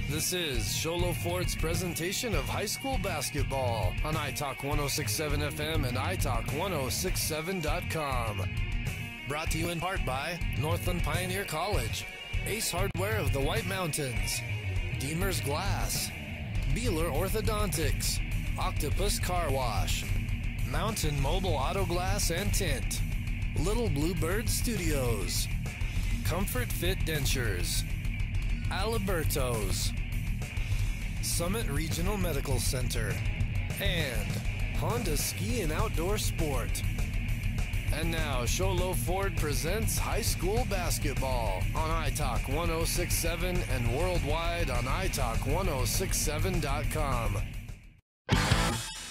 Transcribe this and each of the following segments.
This is Sholo Ford's presentation of high school basketball on iTalk 106.7 FM and iTalk1067.com. Brought to you in part by Northland Pioneer College, Ace Hardware of the White Mountains, Deemer's Glass, Beeler Orthodontics, Octopus Car Wash, Mountain Mobile Auto Glass and Tint, Little Bluebird Studios, Comfort Fit Dentures, Aliberto's, Summit Regional Medical Center, and Honda Ski and Outdoor Sport. And now, Sholo Ford presents high school basketball on iTalk 106.7 and worldwide on iTalk1067.com.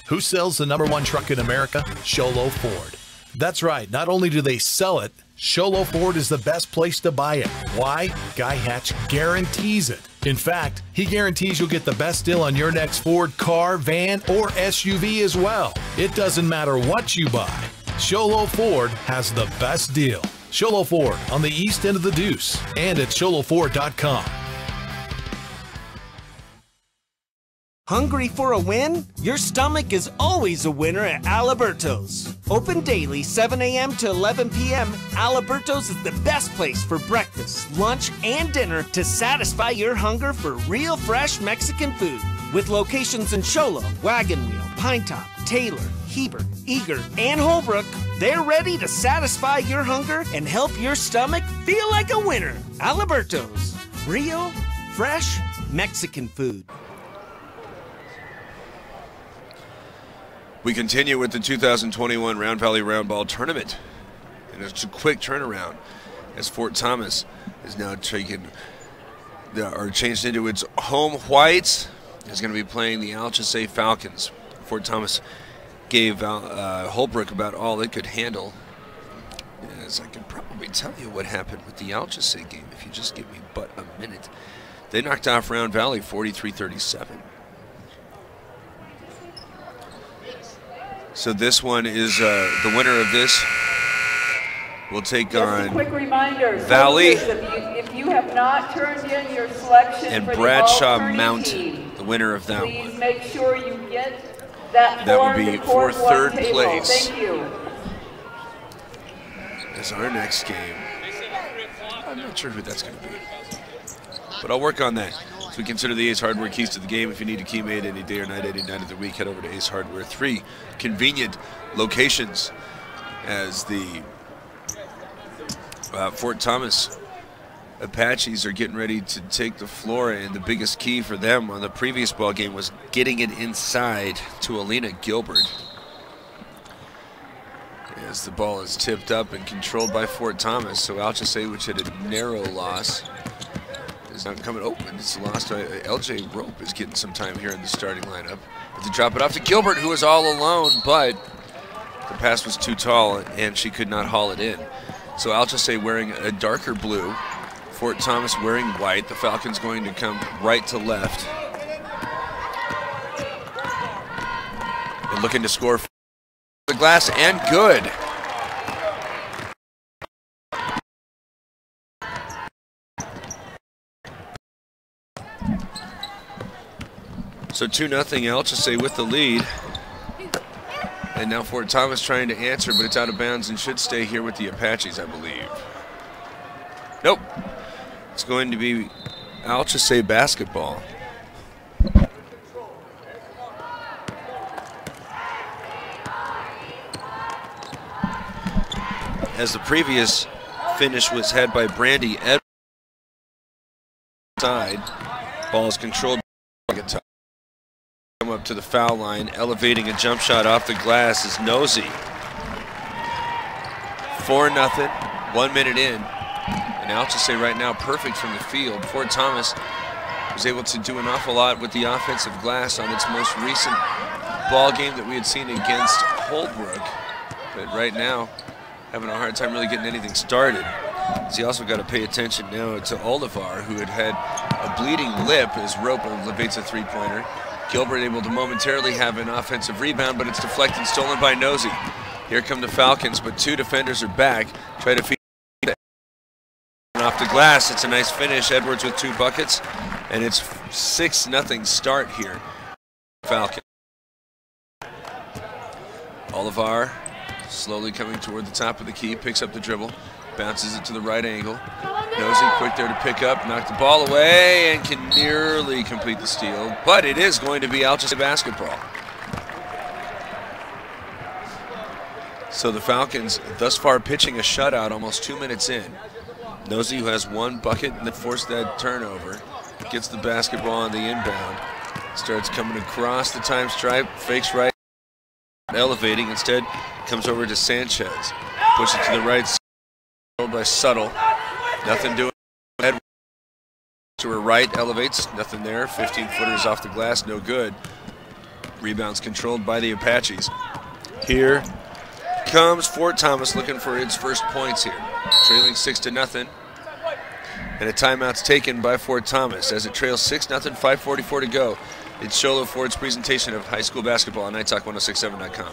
Who sells the #1 truck in America? Sholo Ford. That's right. Not only do they sell it, Sholo Ford is the best place to buy it. Why? Guy Hatch guarantees it. In fact, he guarantees you'll get the best deal on your next Ford car, van, or SUV as well. It doesn't matter what you buy. Sholo Ford has the best deal. Sholo Ford on the east end of the Deuce and at sholoford.com. Hungry for a win? Your stomach is always a winner at Aliberto's. Open daily 7 a.m. to 11 p.m., Aliberto's is the best place for breakfast, lunch, and dinner to satisfy your hunger for real fresh Mexican food. With locations in Sholo, Wagon Wheel, Pinetop, Taylor, Heber, Eager, and Holbrook, they're ready to satisfy your hunger and help your stomach feel like a winner. Aliberto's, real, fresh Mexican food. We continue with the 2021 Round Valley Roundball Tournament. And it's a quick turnaround as Fort Thomas is now changed into its home whites. It's going to be playing the Alchesay Falcons. Fort Thomas gave Holbrook about all it could handle. As I can probably tell you what happened with the Alchesay game if you just give me but a minute. They knocked off Round Valley 43-37. So this one is the winner of this will take on quick reminder, Valley if you have not turned in your selection and for Bradshaw the Mountain, team, the winner of that please one. make sure you get that That form would be to for court third one table. place. Thank you. As our next game. I'm not sure who that's going to be, but I'll work on that. So we consider the Ace Hardware keys to the game. If you need a key made any day or night, any night of the week, head over to Ace Hardware. 3 convenient locations as the Fort Thomas Apaches are getting ready to take the floor, and the biggest key for them on the previous ball game was getting it inside to Alina Gilbert. As the ball is tipped up and controlled by Fort Thomas, so Alchesay, which had a narrow loss, is not coming open. It's lost. LJ Rope is getting some time here in the starting lineup. But to drop it off to Gilbert, who was all alone, but the pass was too tall and she could not haul it in. So Alchesay wearing a darker blue, Fort Thomas wearing white. The Falcons going to come right to left. And looking to score for the glass, and good. So 2-0 Alchesay with the lead. And now Fort Thomas trying to answer, but it's out of bounds and should stay here with the Apaches, I believe. Nope. It's going to be Alchesay basketball. As the previous finish was had by Brandy Edwards. Side. Ball is controlled by Nosey. Come up to the foul line, elevating a jump shot off the glass is Nosey. 4-0, 1 minute in. And Alchesay right now perfect from the field. Fort Thomas was able to do an awful lot with the offensive glass on its most recent ball game that we had seen against Holbrook. But right now, having a hard time really getting anything started. So you also got to pay attention now to Olivar, who had a bleeding lip as Rope elevates a three-pointer. Gilbert able to momentarily have an offensive rebound, but it's deflected, stolen by Nosey. Here come the Falcons, but 2 defenders are back. Try to feed off the glass. It's a nice finish. Edwards with 2 buckets, and it's 6-0 start here. Falcon. Olivar slowly coming toward the top of the key, picks up the dribble, bounces it to the right angle. Nosey quick there to pick up, knock the ball away, and can nearly complete the steal, but it is going to be Altusay basketball. So the Falcons thus far pitching a shutout almost 2 minutes in. Nosey, who has one bucket and then forced that turnover, gets the basketball on the inbound, starts coming across the time stripe, fakes right, elevating, instead comes over to Sanchez, pushes it to the right side by Subtle, nothing doing. Edwards to her right, elevates, nothing there, 15-footers off the glass, no good. Rebounds controlled by the Apaches. Here comes Fort Thomas looking for its first points here, trailing 6-0. And a timeout's taken by Fort Thomas as it trails 6-0, 5:44 to go. It's Sholo Ford's presentation of high school basketball on NightTalk1067.com.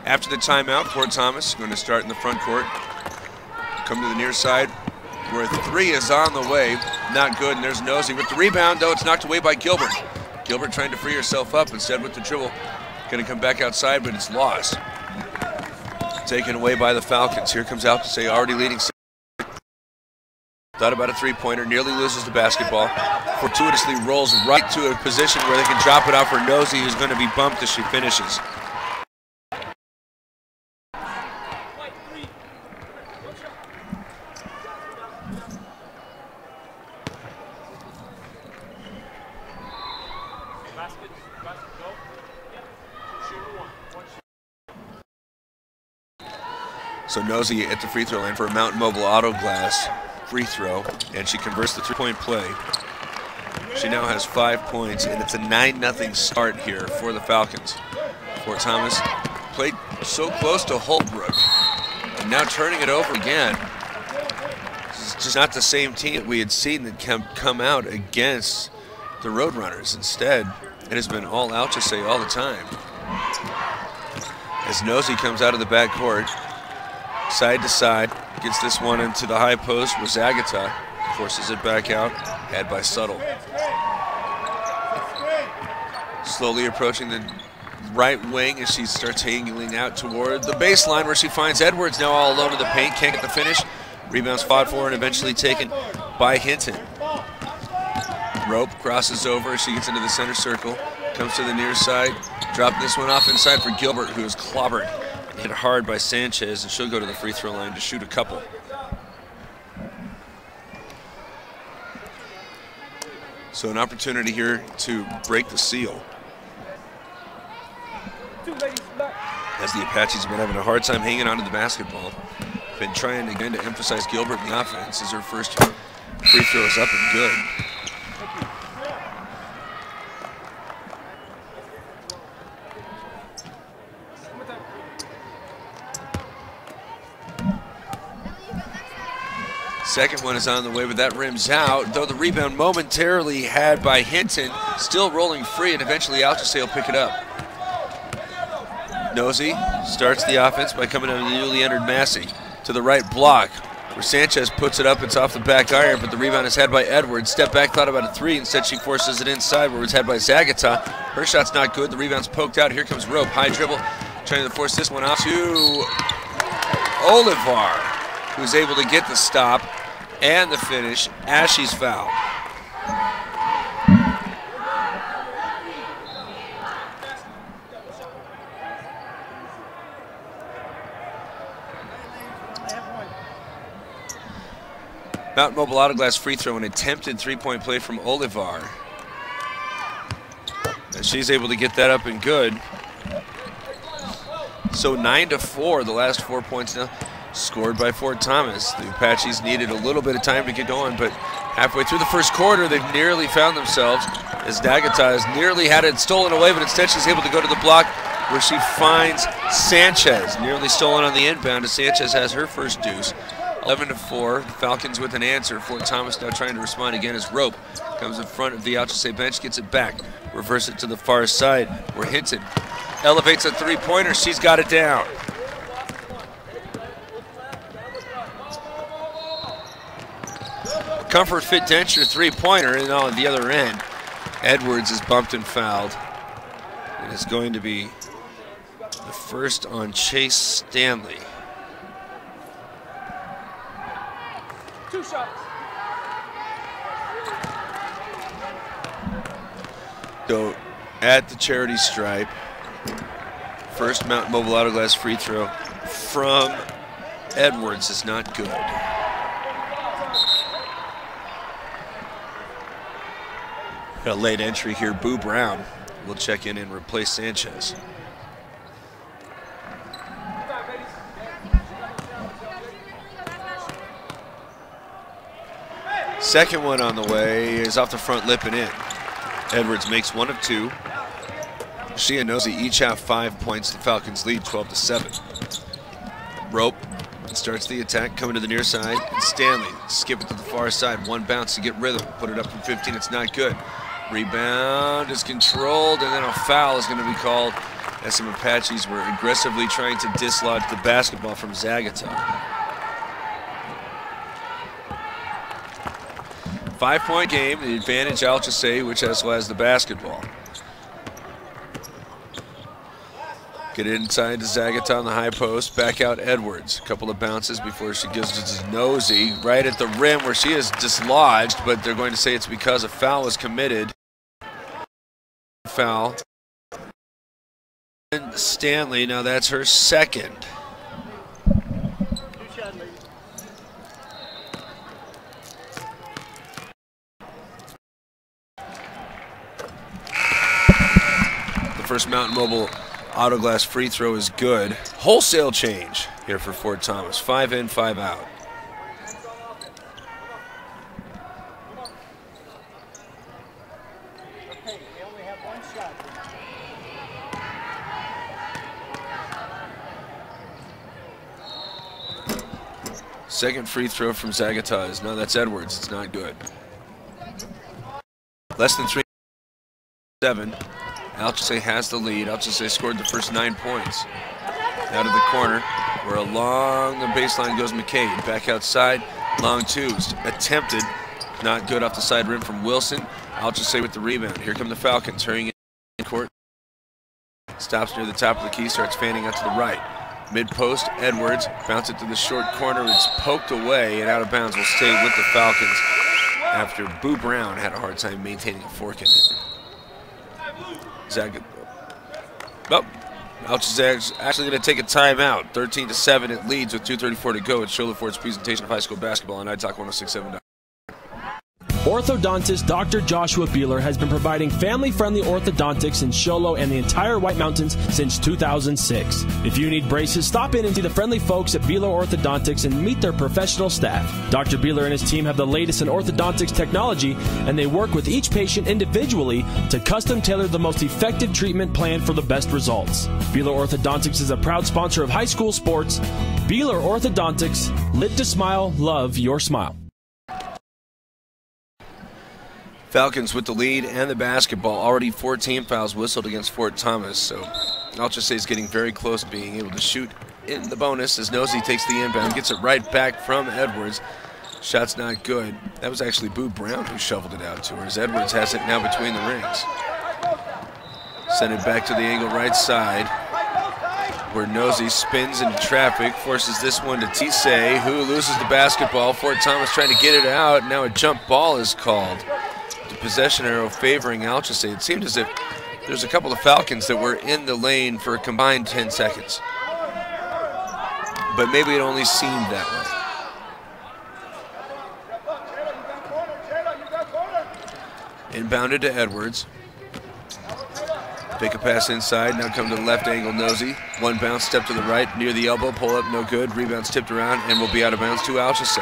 After the timeout, Fort Thomas going to start in the front court. Come to the near side where 3 is on the way. Not good, and there's Nosey with the rebound, though it's knocked away by Gilbert. Gilbert trying to free herself up, instead with the dribble. Going to come back outside, but it's lost. Taken away by the Falcons. Here comes Altusay, already leading. Thought about a three-pointer, nearly loses the basketball. Fortuitously rolls right to a position where they can drop it out for Nosey, who's going to be bumped as she finishes. So Nosey at the free throw line for a Mountain Mobile Auto Glass free throw, and she converts the three-point play. She now has 5 points, and it's a 9-0 start here for the Falcons. Fort Thomas played so close to Holbrook, and now turning it over again. This is just not the same team that we had seen that come out against the Roadrunners. Instead, it has been all Altusay all the time. As Nosey comes out of the backcourt, side to side, gets this one into the high post with Zagata, forces it back out, had by Subtle. Slowly approaching the right wing as she starts angling out toward the baseline where she finds Edwards, now all alone in the paint, can't get the finish. Rebounds fought for and eventually taken by Hinton. Rope crosses over as she gets into the center circle, comes to the near side, dropped this one off inside for Gilbert, who is clobbered. Hit hard by Sanchez, and she'll go to the free throw line to shoot a couple. So an opportunity here to break the seal. As the Apaches have been having a hard time hanging on to the basketball. Been trying again to emphasize Gilbert in the offense as her first free throw is up and good. Second one is on the way, but that rims out, though the rebound momentarily had by Hinton, still rolling free, and eventually Altusay will pick it up. Nosey starts the offense by coming on the newly entered Massey to the right block, where Sanchez puts it up. It's off the back iron, but the rebound is had by Edwards. Step back, thought about a three. Instead, she forces it inside, where it's had by Zagata. Her shot's not good. The rebound's poked out. Here comes Rope. High dribble, trying to force this one out to Olivar, who's able to get the stop and the finish as she's fouled. Mountain Mobile Auto Glass free throw, an attempted three-point play from Olivar. And she's able to get that up and good. So 9-4, the last 4 points now. scored by Fort Thomas. The Apaches needed a little bit of time to get going, but halfway through the first quarter, they've nearly found themselves as D'Agata has nearly had it stolen away, but instead she's able to go to the block where she finds Sanchez. Nearly stolen on the inbound as Sanchez has her first deuce. 11-4, the Falcons with an answer. Fort Thomas now trying to respond again as Rope comes in front of the Alchese bench, gets it back. Reverse it to the far side where Hinton elevates a three-pointer. She's got it down. Comfort Fit Denture three-pointer, and on the other end, Edwards is bumped and fouled. It is going to be the first on Chase Stanley. 2 shots. So at the charity stripe, first Mountain Mobile Auto Glass free throw from Edwards is not good. A late entry here. Boo Brown will check in and replace Sanchez. Second one on the way is off the front lip and in. Edwards makes 1 of 2. She and Nosey each have 5 points. The Falcons lead 12-7. Rope starts the attack, coming to the near side. And Stanley skip it to the far side. One bounce to get rhythm. Put it up from 15. It's not good. Rebound is controlled, and then a foul is going to be called as some Apaches were aggressively trying to dislodge the basketball from Zagata. 5-point game, the advantage Alchese, which has the basketball. Get it inside to Zagata on the high post, back out Edwards. A couple of bounces before she gives it to Nosey, right at the rim where she is dislodged, but they're going to say it's because a foul was committed. Foul. And Stanley, now that's her second. The first Mountain Mobile Auto Glass free throw is good. Wholesale change here for Fort Thomas. 5 in, 5 out. Second free throw from Zagata is, no, that's Edwards. It's not good. Less than 3-7. Alchese has the lead. Alchese scored the first 9 points. Out of the corner, where along the baseline goes McCade. Back outside, long twos. Attempted, not good off the side rim from Wilson. Alchese with the rebound. Here come the Falcons, hurrying in court. Stops near the top of the key, starts fanning out to the right. Mid-post, Edwards, bounce it to the short corner. It's poked away and out of bounds. Will stay with the Falcons after Boo Brown had a hard time maintaining a fork in it. Alchese actually going to take a timeout. 13-7, it leads with 2:34 to go. It's Show Fort's presentation of high school basketball on iTalk 106.7. Orthodontist Dr. Joshua Beeler has been providing family-friendly orthodontics in Show Low and the entire White Mountains since 2006. If you need braces, stop in and see the friendly folks at Beeler Orthodontics and meet their professional staff. Dr. Beeler and his team have the latest in orthodontics technology, and they work with each patient individually to custom tailor the most effective treatment plan for the best results. Beeler Orthodontics is a proud sponsor of high school sports. Beeler Orthodontics, lit to smile, love your smile. Falcons with the lead and the basketball. Already 14 fouls whistled against Fort Thomas, so Alchese is getting very close to being able to shoot in the bonus as Nosey takes the inbound, gets it right back from Edwards. Shot's not good. That was actually Boo Brown who shoveled it out to her as Edwards has it now between the rings. Send it back to the angle right side where Nosey spins into traffic, forces this one to Tise, who loses the basketball. Fort Thomas trying to get it out. Now a jump ball is called. The possession arrow favoring Alchese. It seemed as if there's a couple of Falcons that were in the lane for a combined 10 seconds. But maybe it only seemed that way. Inbounded to Edwards. Pick a pass inside, now come to the left angle, Nosey. One bounce, step to the right, near the elbow, pull up, no good. Rebound's tipped around and will be out of bounds to Alchese.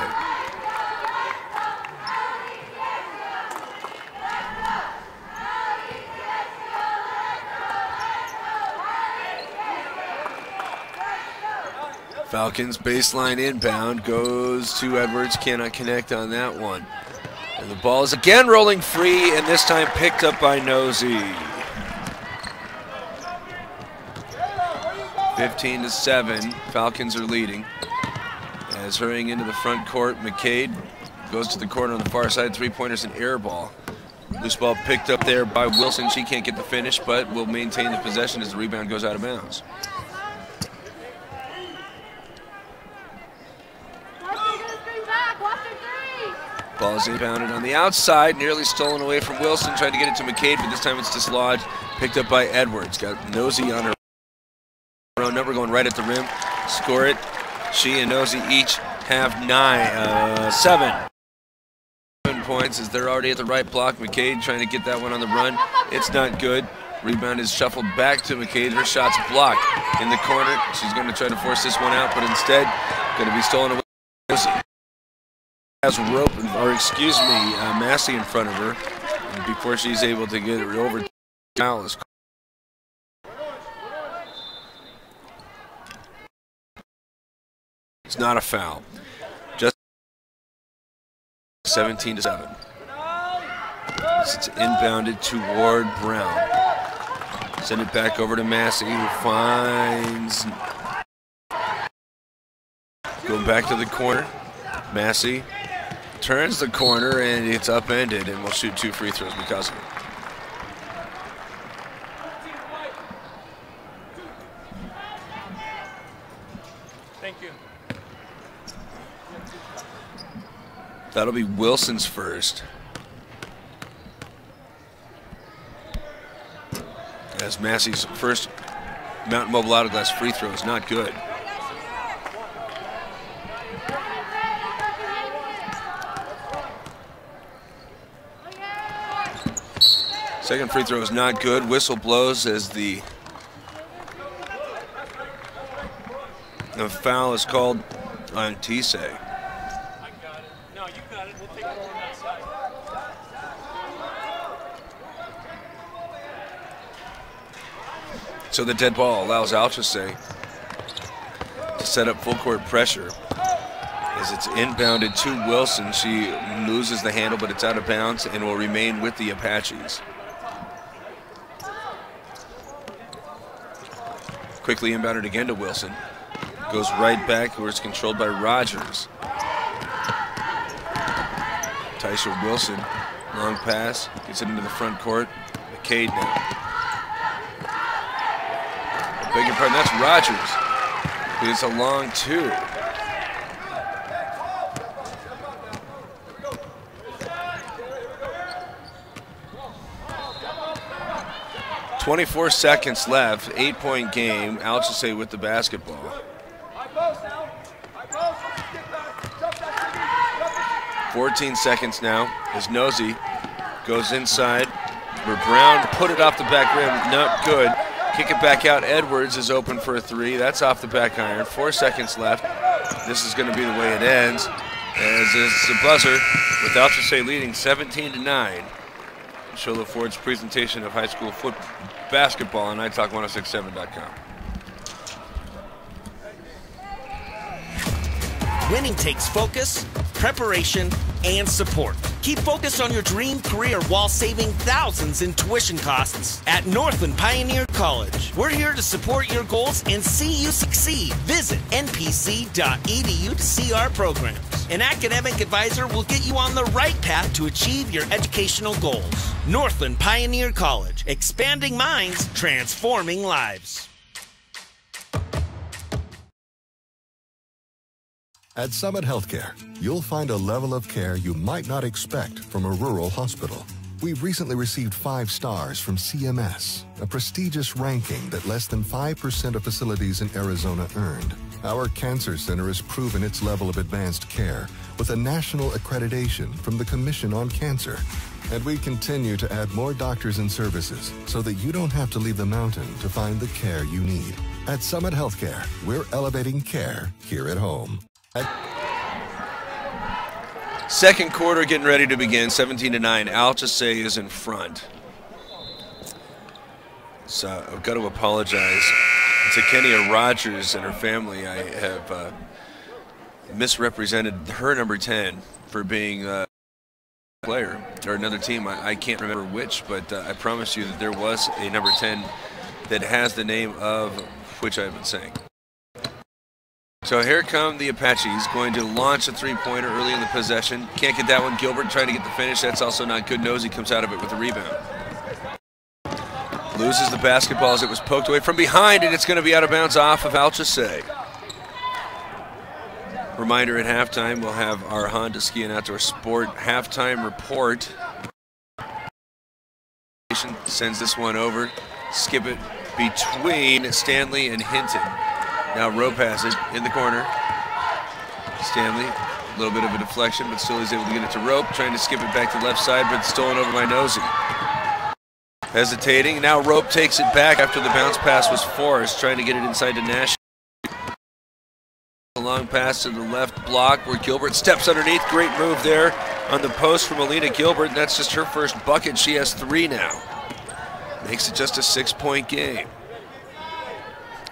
Falcons baseline inbound, goes to Edwards, cannot connect on that one. And the ball is again rolling free, and this time picked up by Nosey. 15-7, Falcons are leading. As hurrying into the front court, McCade goes to the corner on the far side, three-pointers and air ball. Loose ball picked up there by Wilson. She can't get the finish, but will maintain the possession as the rebound goes out of bounds. Ball is inbounded on the outside, nearly stolen away from Wilson. Tried to get it to McCade, but this time it's dislodged. Picked up by Edwards. Got Nosey on her own number, going right at the rim. Score it. She and Nosey each have 7 points as they're already at the right block. McCade trying to get that one on the run. It's not good. Rebound is shuffled back to McCade. Her shot's blocked in the corner. She's going to try to force this one out, but instead going to be stolen away. Nosey has rope, or excuse me, Massey in front of her, and before she's able to get it over. Foul is called. It's not a foul. Just 17-7. It's inbounded toward Brown. Send it back over to Massey, who finds. Going back to the corner. Massey turns the corner and it's upended, and will shoot 2 free throws because of it. Thank you. That'll be Wilson's first. As Massey's first Mountain Mobile out of glass free throw is not good. Second free throw is not good. Whistle blows as the foul is called on Tise. I got it. No, you got it. We'll take it on that side. So the dead ball allows Alchese to set up full court pressure. As it's inbounded to Wilson, she loses the handle, but it's out of bounds and will remain with the Apaches. Quickly inbounded again to Wilson. Goes right back where it's controlled by Rogers. Tysha Wilson, long pass, gets it into the front court. McCade now. Beg your pardon, that's Rogers. But it's a long 2. .24 seconds left, 8-point game. Alchese with the basketball. 14 seconds now as Nosey goes inside where Brown put it off the back rim, not good. Kick it back out. Edwards is open for a 3. That's off the back iron. 4 seconds left. This is going to be the way it ends. As it's the buzzer with Alchese leading 17-9. Sholo Ford's presentation of high school basketball on iTalk1067.com. Winning takes focus, preparation, and support. Keep focused on your dream career while saving thousands in tuition costs at Northland Pioneer College. We're here to support your goals and see you succeed. Visit npc.edu to see our programs. An academic advisor will get you on the right path to achieve your educational goals. Northland Pioneer College, expanding minds, transforming lives. At Summit Healthcare, you'll find a level of care you might not expect from a rural hospital. We've recently received 5 stars from CMS, a prestigious ranking that less than 5% of facilities in Arizona earned. Our cancer center has proven its level of advanced care with a national accreditation from the Commission on Cancer. And we continue to add more doctors and services so that you don't have to leave the mountain to find the care you need. At Summit Healthcare, we're elevating care here at home. Second quarter getting ready to begin, 17-9. Alchese is in front. So I've got to apologize to Kenya Rogers and her family. I have misrepresented her number 10 for being a player or another team. I can't remember which, but I promise you that there was a number 10 that has the name of which I've been saying. So here come the Apaches, going to launch a three-pointer early in the possession. Can't get that one. Gilbert trying to get the finish. That's also not good. Nosey comes out of it with a rebound. Loses the basketball as it was poked away from behind, and it's going to be out of bounds off of Alchese. Reminder, at halftime, we'll have our Honda Ski and Outdoor Sport halftime report. Sends this one over. Skip it between Stanley and Hinton. Now Rope has it in the corner. Stanley, a little bit of a deflection, but still is able to get it to Rope. Trying to skip it back to the left side, but stolen over by Nosey. Hesitating. Now Rope takes it back after the bounce pass was forced. Trying to get it inside to Nash. A long pass to the left block where Gilbert steps underneath. Great move there on the post from Alina Gilbert. And that's just her first bucket. She has 3 now. Makes it just a 6-point game.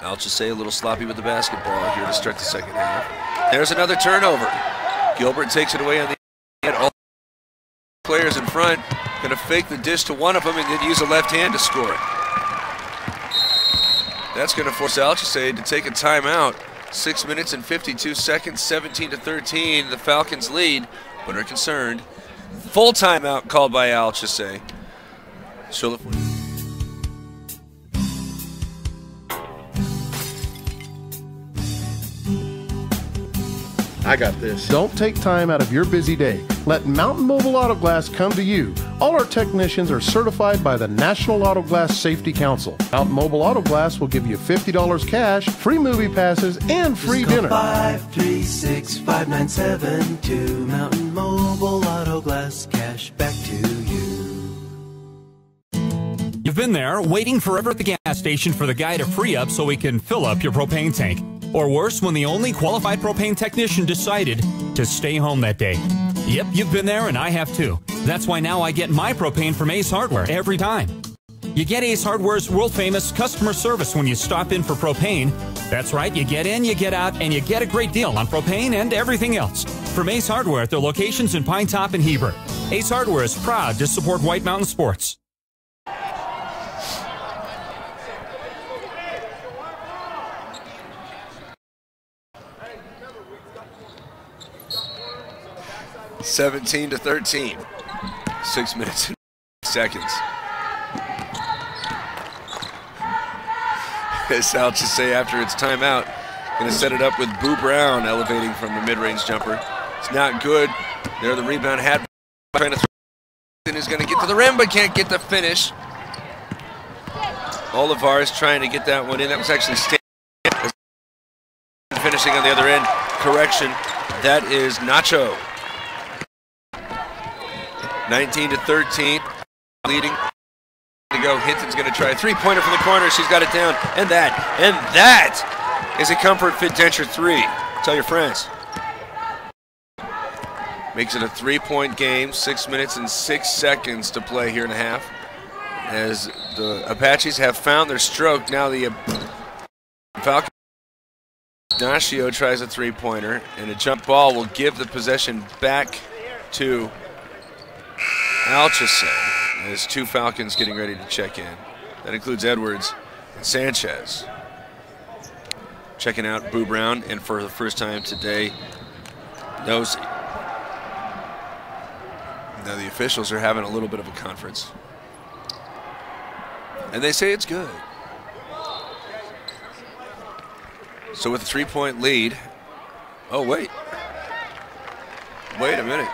Alchese a little sloppy with the basketball here to start the second half. There's another turnover. Gilbert takes it away on the end. All players in front going to fake the dish to one of them and then use a left hand to score it. That's going to force Alchese to take a timeout. 6 minutes and 52 seconds, 17-13. The Falcons lead, but are concerned. Full timeout called by Alchese. I got this. Don't take time out of your busy day. Let Mountain Mobile Auto Glass come to you. All our technicians are certified by the National Auto Glass Safety Council. Mountain Mobile Auto Glass will give you $50 cash, free movie passes, and free dinner. 536-5972. Mountain Mobile Auto Glass, cash back to you. You've been there waiting forever at the gas station for the guy to free up so he can fill up your propane tank. Or worse, when the only qualified propane technician decided to stay home that day. Yep, you've been there and I have too. That's why now I get my propane from Ace Hardware every time. You get Ace Hardware's world-famous customer service when you stop in for propane. That's right, you get in, you get out, and you get a great deal on propane and everything else. From Ace Hardware at their locations in Pine Top and Heber. Ace Hardware is proud to support White Mountain Sports. (17 to 13). 6 minutes and seconds. As Alchese after its timeout, going to set it up with Boo Brown elevating from the mid-range jumper. It's not good. There the rebound had trying to throw and is going to get to the rim but can't get the finish. Olivar is trying to get that one in. That was actually finishing on the other end. Correction, that is Nacho. 19 to 13, leading to go. Hinton's going to try a three-pointer from the corner. She's got it down, and that is a Comfort Fit Denture 3. Tell your friends. Makes it a 3-point game. 6 minutes and 6 seconds to play here in a half. As the Apaches have found their stroke, now the Falcons. Ignacio tries a three-pointer, and a jump ball will give the possession back to Alchese. There's 2 Falcons getting ready to check in. That includes Edwards and Sanchez. Checking out Boo Brown, and for the first time today, Nosey. Now the officials are having a little bit of a conference. And they say it's good. So with a 3-point lead, oh wait a minute.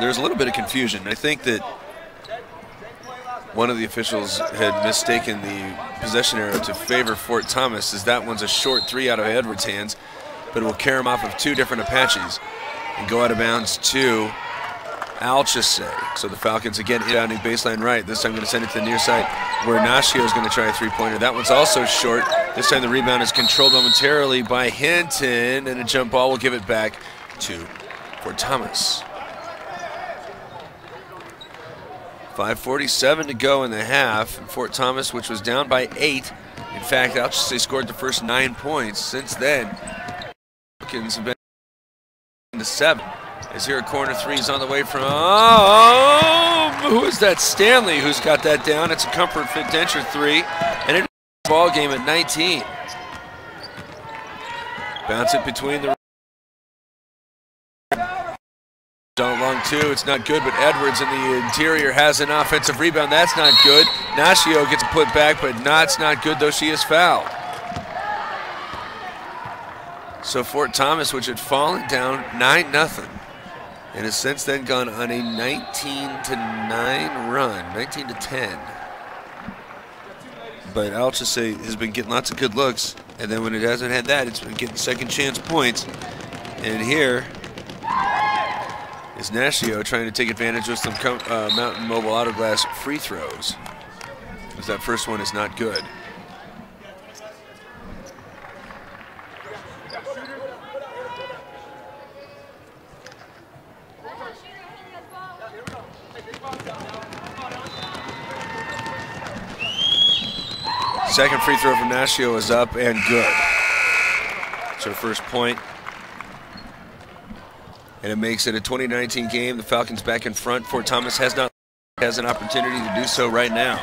There's a little bit of confusion. I think that one of the officials had mistaken the possession arrow to favor Fort Thomas, as that one's a short 3 out of Edwards' hands, but it will carry him off of 2 different Apaches and go out of bounds to Alchese. So the Falcons again inbounding baseline right. This time going to send it to the near side where Nashio is going to try a 3-pointer. That one's also short. This time the rebound is controlled momentarily by Hinton, and a jump ball will give it back to Fort Thomas. 5:47 to go in the half. And Fort Thomas, which was down by 8. In fact, Alchese scored the first 9 points. Since then, Falcons have been to 7. As here a corner 3 is on the way from, who is that? Stanley, who's got that down. It's a comfort fit denture 3, and it's a ball game at 19. Bounce it between the down long 2. It's not good, but Edwards in the interior has an offensive rebound. That's not good. Nashio gets put back, but that's not good, though she is fouled. So Fort Thomas, which had fallen down 9-0. And has since then gone on a 19-9 run, 19-10. But Alchese has been getting lots of good looks, and then when it hasn't had that, it's been getting second chance points. And here is Nashio trying to take advantage of some Mountain Mobile Auto Glass free throws, because that first one is not good. Second free throw from Nashio is up and good. It's her first point. And it makes it a 2019 game. The Falcons back in front. Fort Thomas has an opportunity to do so right now.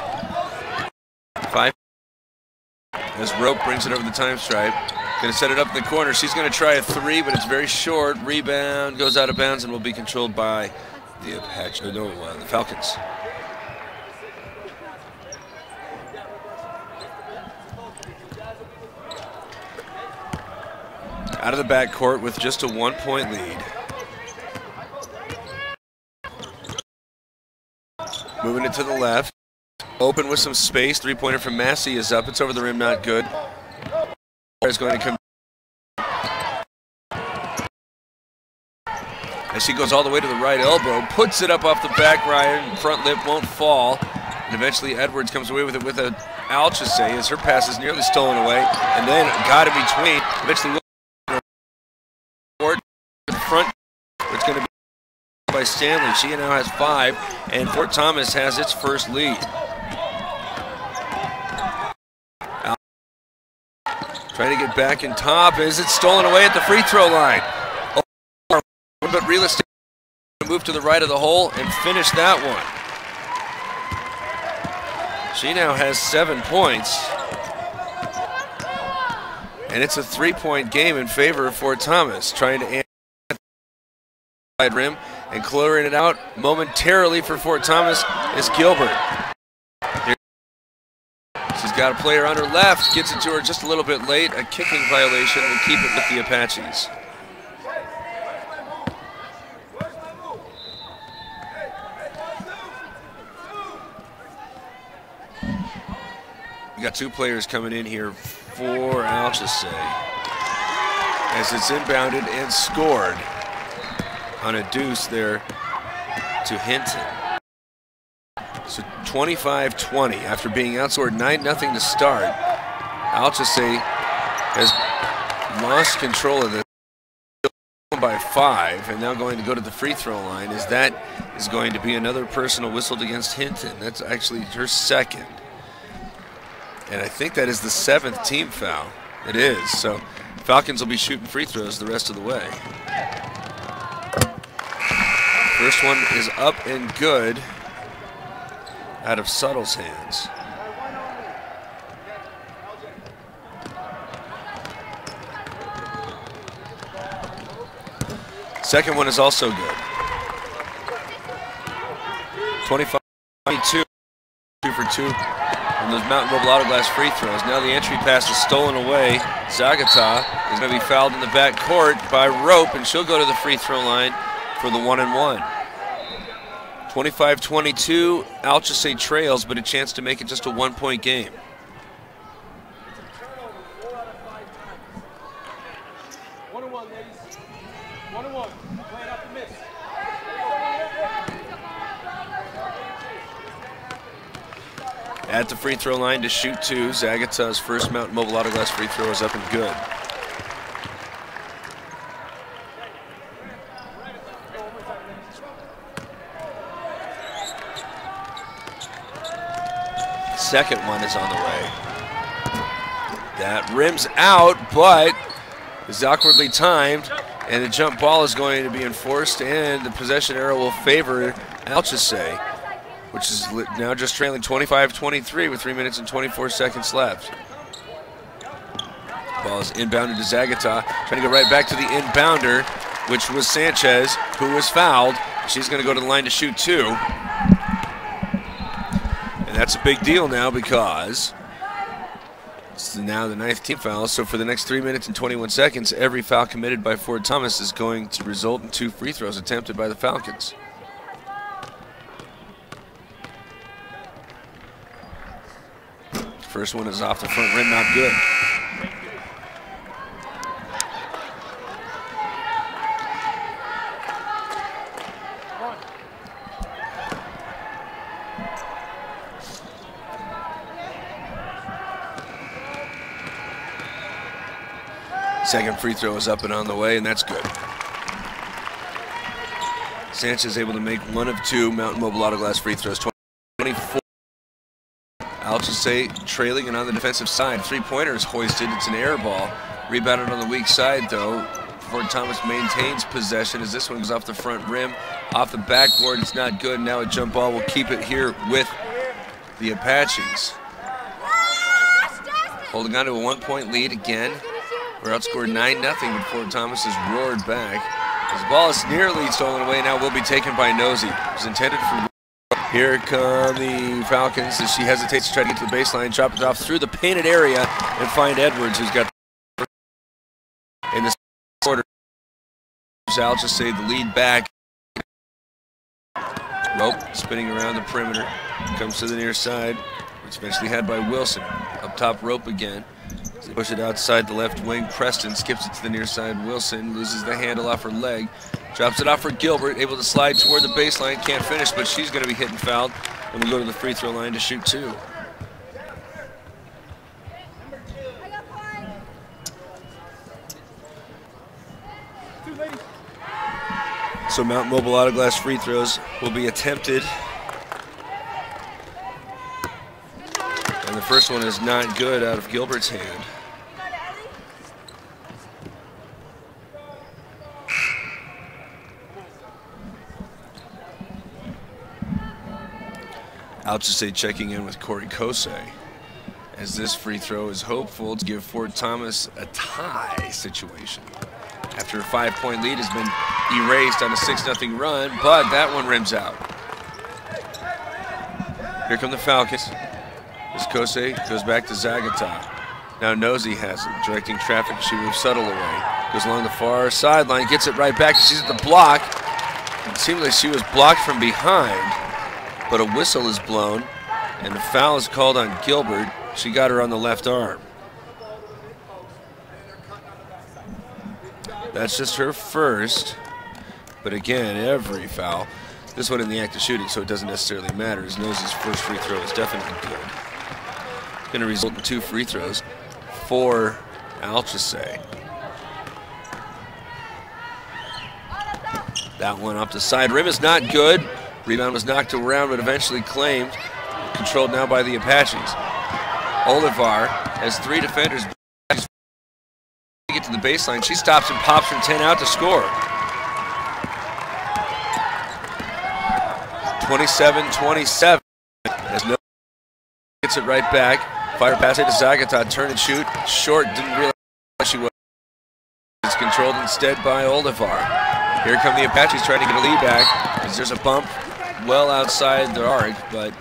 5. As Rope brings it over the time stripe. Going to set it up in the corner. She's going to try a 3, but it's very short. Rebound goes out of bounds and will be controlled by the Falcons. Out of the backcourt with just a 1-point lead. Moving it to the left. Open with some space. 3-pointer from Massey is up. It's over the rim, not good. Is going to come. As she goes all the way to the right elbow, puts it up off the back right, front lip won't fall. And eventually Edwards comes away with it with a Alchese as her pass is nearly stolen away. And then got in between. Eventually front, it's going to be by Stanley. She now has 5, and Fort Thomas has its first lead. Trying to get back in top. Is it stolen away at the free throw line? But real estate move to the right of the hole and finish that one. She now has 7 points. And it's a 3-point game in favor of Fort Thomas. Trying to rim and clearing it out momentarily for Fort Thomas is Gilbert. She's got a player on her left, gets it to her just a little bit late. A kicking violation will keep it with the Apaches. We got 2 players coming in here for Alchese as it's inbounded and scored on a deuce there to Hinton. So 25-20 after being outscored 9-0 to start. Alchese has lost control of this by 5 and now going to go to the free throw line, as that is going to be another personal whistled against Hinton. That's actually her second. And I think that is the 7th team foul. It is. So Falcons will be shooting free throws the rest of the way. First one is up and good out of Suttle's hands. Second one is also good. 25-22, 2 for 2 on those Mountain Mobile Auto Glass free throws. Now the entry pass is stolen away. Zagata is going to be fouled in the backcourt by Rope, and she'll go to the free throw line for the 1-and-1. 25-22, Alchese trails, but a chance to make it just a 1-point game. At the free throw line to shoot two, Zagata's first Mountain Mobile Auto Glass free throw is up and good. Second one is on the way. That rims out, but is awkwardly timed, and the jump ball is going to be enforced, and the possession arrow will favor Alchese, which is now just trailing 25-23 with 3 minutes and 24 seconds left. Ball is inbounded to Zagata, trying to go right back to the inbounder, which was Sanchez, who was fouled. She's going to go to the line to shoot two. And that's a big deal now because it's now the 9th team foul. So for the next 3 minutes and 21 seconds, every foul committed by Ford Thomas is going to result in 2 free throws attempted by the Falcons. First one is off the front rim, not good. Second free throw is up and on the way, and that's good. Sanchez able to make 1 of 2 Mountain Mobile Auto Glass free throws. 24. Alchese trailing, and on the defensive side, three-pointer is hoisted. It's an air ball. Rebounded on the weak side, though. Ford Thomas maintains possession as this one goes off the front rim. Off the backboard, it's not good. Now a jump ball will keep it here with the Apaches. Holding on to a 1-point lead again. We're outscored 9-0, but Ford Thomas has roared back. His ball is nearly stolen away, now will be taken by Nosey. It was intended for... Here come the Falcons as she hesitates to try to get to the baseline, drop it off through the painted area, and find Edwards, who's got in the quarter. Alchese the lead back. Rope spinning around the perimeter, comes to the near side. It's eventually had by Wilson. Up top, Rope again. They push it outside the left wing. Preston skips it to the near side. Wilson loses the handle off her leg. Drops it off for Gilbert, able to slide toward the baseline. Can't finish, but she's going to be hit and fouled. And we'll go to the free throw line to shoot two. So Mountain Mobile Auto Glass free throws will be attempted. And the first one is not good out of Gilbert's hand. Alchese checking in with Corey Kosei as this free throw is hopeful to give Ford Thomas a tie situation. After a 5-point lead has been erased on a 6-0 run, but that one rims out. Here come the Falcons. As Kosei goes back to Zagata. Now Nosey has it, directing traffic. She moves Subtle away. Goes along the far sideline, gets it right back. She's at the block. It seems like she was blocked from behind, but a whistle is blown, and the foul is called on Gilbert. She got her on the left arm. That's just her first, but again, every foul. This one in the act of shooting, so it doesn't necessarily matter, as Nosey's first free throw is definitely good. Going to result in 2 free throws for Alchese. That one off the side rim is not good. Rebound was knocked around, but eventually claimed. Controlled now by the Apaches. Olivar has 3 defenders. Get to the baseline. She stops and pops from 10 out to score. 27-27. As no gets it right back. Fire pass it to Zagata. Turn and shoot. Short. Didn't realize she was. It's controlled instead by Olivar. Here come the Apaches trying to get a lead back. As there's a bump well outside the arc, but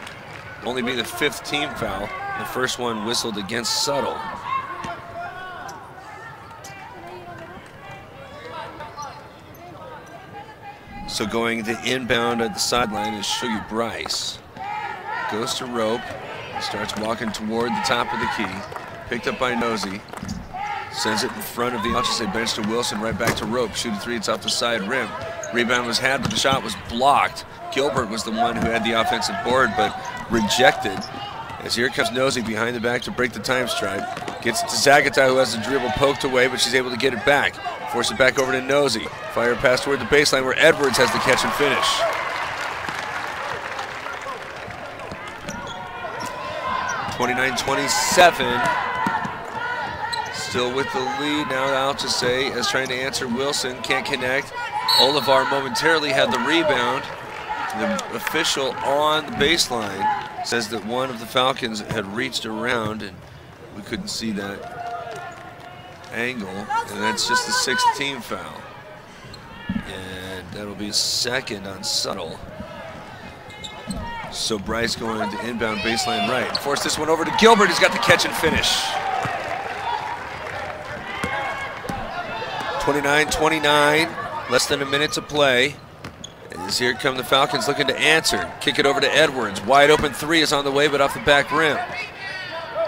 only be the 5th team foul. The first one whistled against Subtle. So going the inbound at the sideline is Sugar Bryce. Goes to Rope. Starts walking toward the top of the key. Picked up by Nosey. Sends it in front of the Alchese bench to Wilson. Right back to Rope. Shoot a three. It's off the side rim. Rebound was had, but the shot was blocked. Gilbert was the one who had the offensive board, but rejected. As here comes Nosey behind the back to break the time stripe. Gets it to Zagata, who has the dribble poked away, but she's able to get it back. Force it back over to Nosey. Fire pass toward the baseline where Edwards has the catch and finish. 29-27. Still with the lead now. Alchese is trying to answer Wilson. Can't connect. Olivar momentarily had the rebound. The official on the baseline says that one of the Falcons had reached around, and we couldn't see that angle. And that's just the 6th team foul. And that'll be a second on Subtle. So Bryce going to inbound baseline right. Force this one over to Gilbert. He's got the catch and finish. 29-29, less than a minute to play. As here come the Falcons looking to answer. Kick it over to Edwards. Wide open three is on the way, but off the back rim.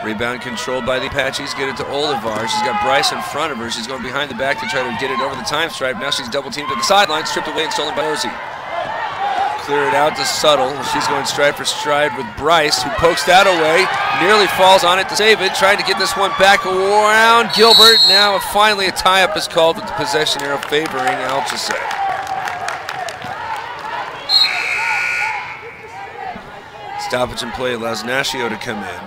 Rebound controlled by the Apaches. Get it to Olivar. She's got Bryce in front of her. She's going behind the back to try to get it over the time stripe. Now she's double teamed to the sideline, stripped away and stolen by Nosey. Clear it out to Subtle. She's going stride for stride with Bryce, who pokes that away. Nearly falls on it to save it. Trying to get this one back around Gilbert. Now finally a tie-up is called with the possession arrow favoring Alchese. Stoppage and play allows Nashio to come in.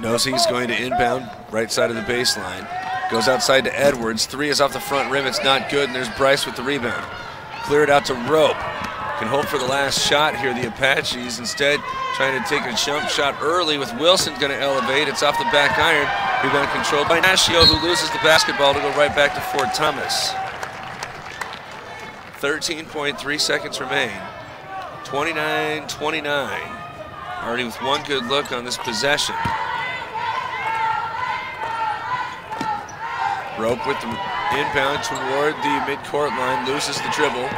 Nosey's going to inbound right side of the baseline. Goes outside to Edwards. Three is off the front rim. It's not good, and there's Bryce with the rebound. Clear it out to Rope. Can hope for the last shot here, the Apaches. Instead, trying to take a jump shot early with Wilson going to elevate. It's off the back iron. Rebound controlled by Nashio, who loses the basketball to go right back to Fort Thomas. 13.3 seconds remain. 29-29. Already with one good look on this possession. Rope with the inbound toward the midcourt line, loses the dribble.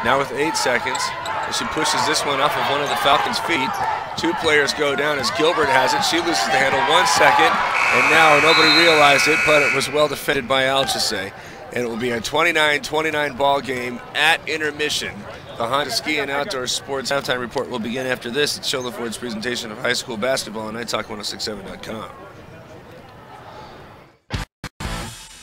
Now with 8 seconds, as she pushes this one off of one of the Falcons' feet. Two players go down as Gilbert has it. She loses the handle 1 second, and now nobody realized it, but it was well defended by Alchese. And it will be a 29-29 ball game at intermission. The Honda Ski and Outdoor Sports halftime report will begin after this. It's Shola Ford's presentation of high school basketball on iTalk1067.com.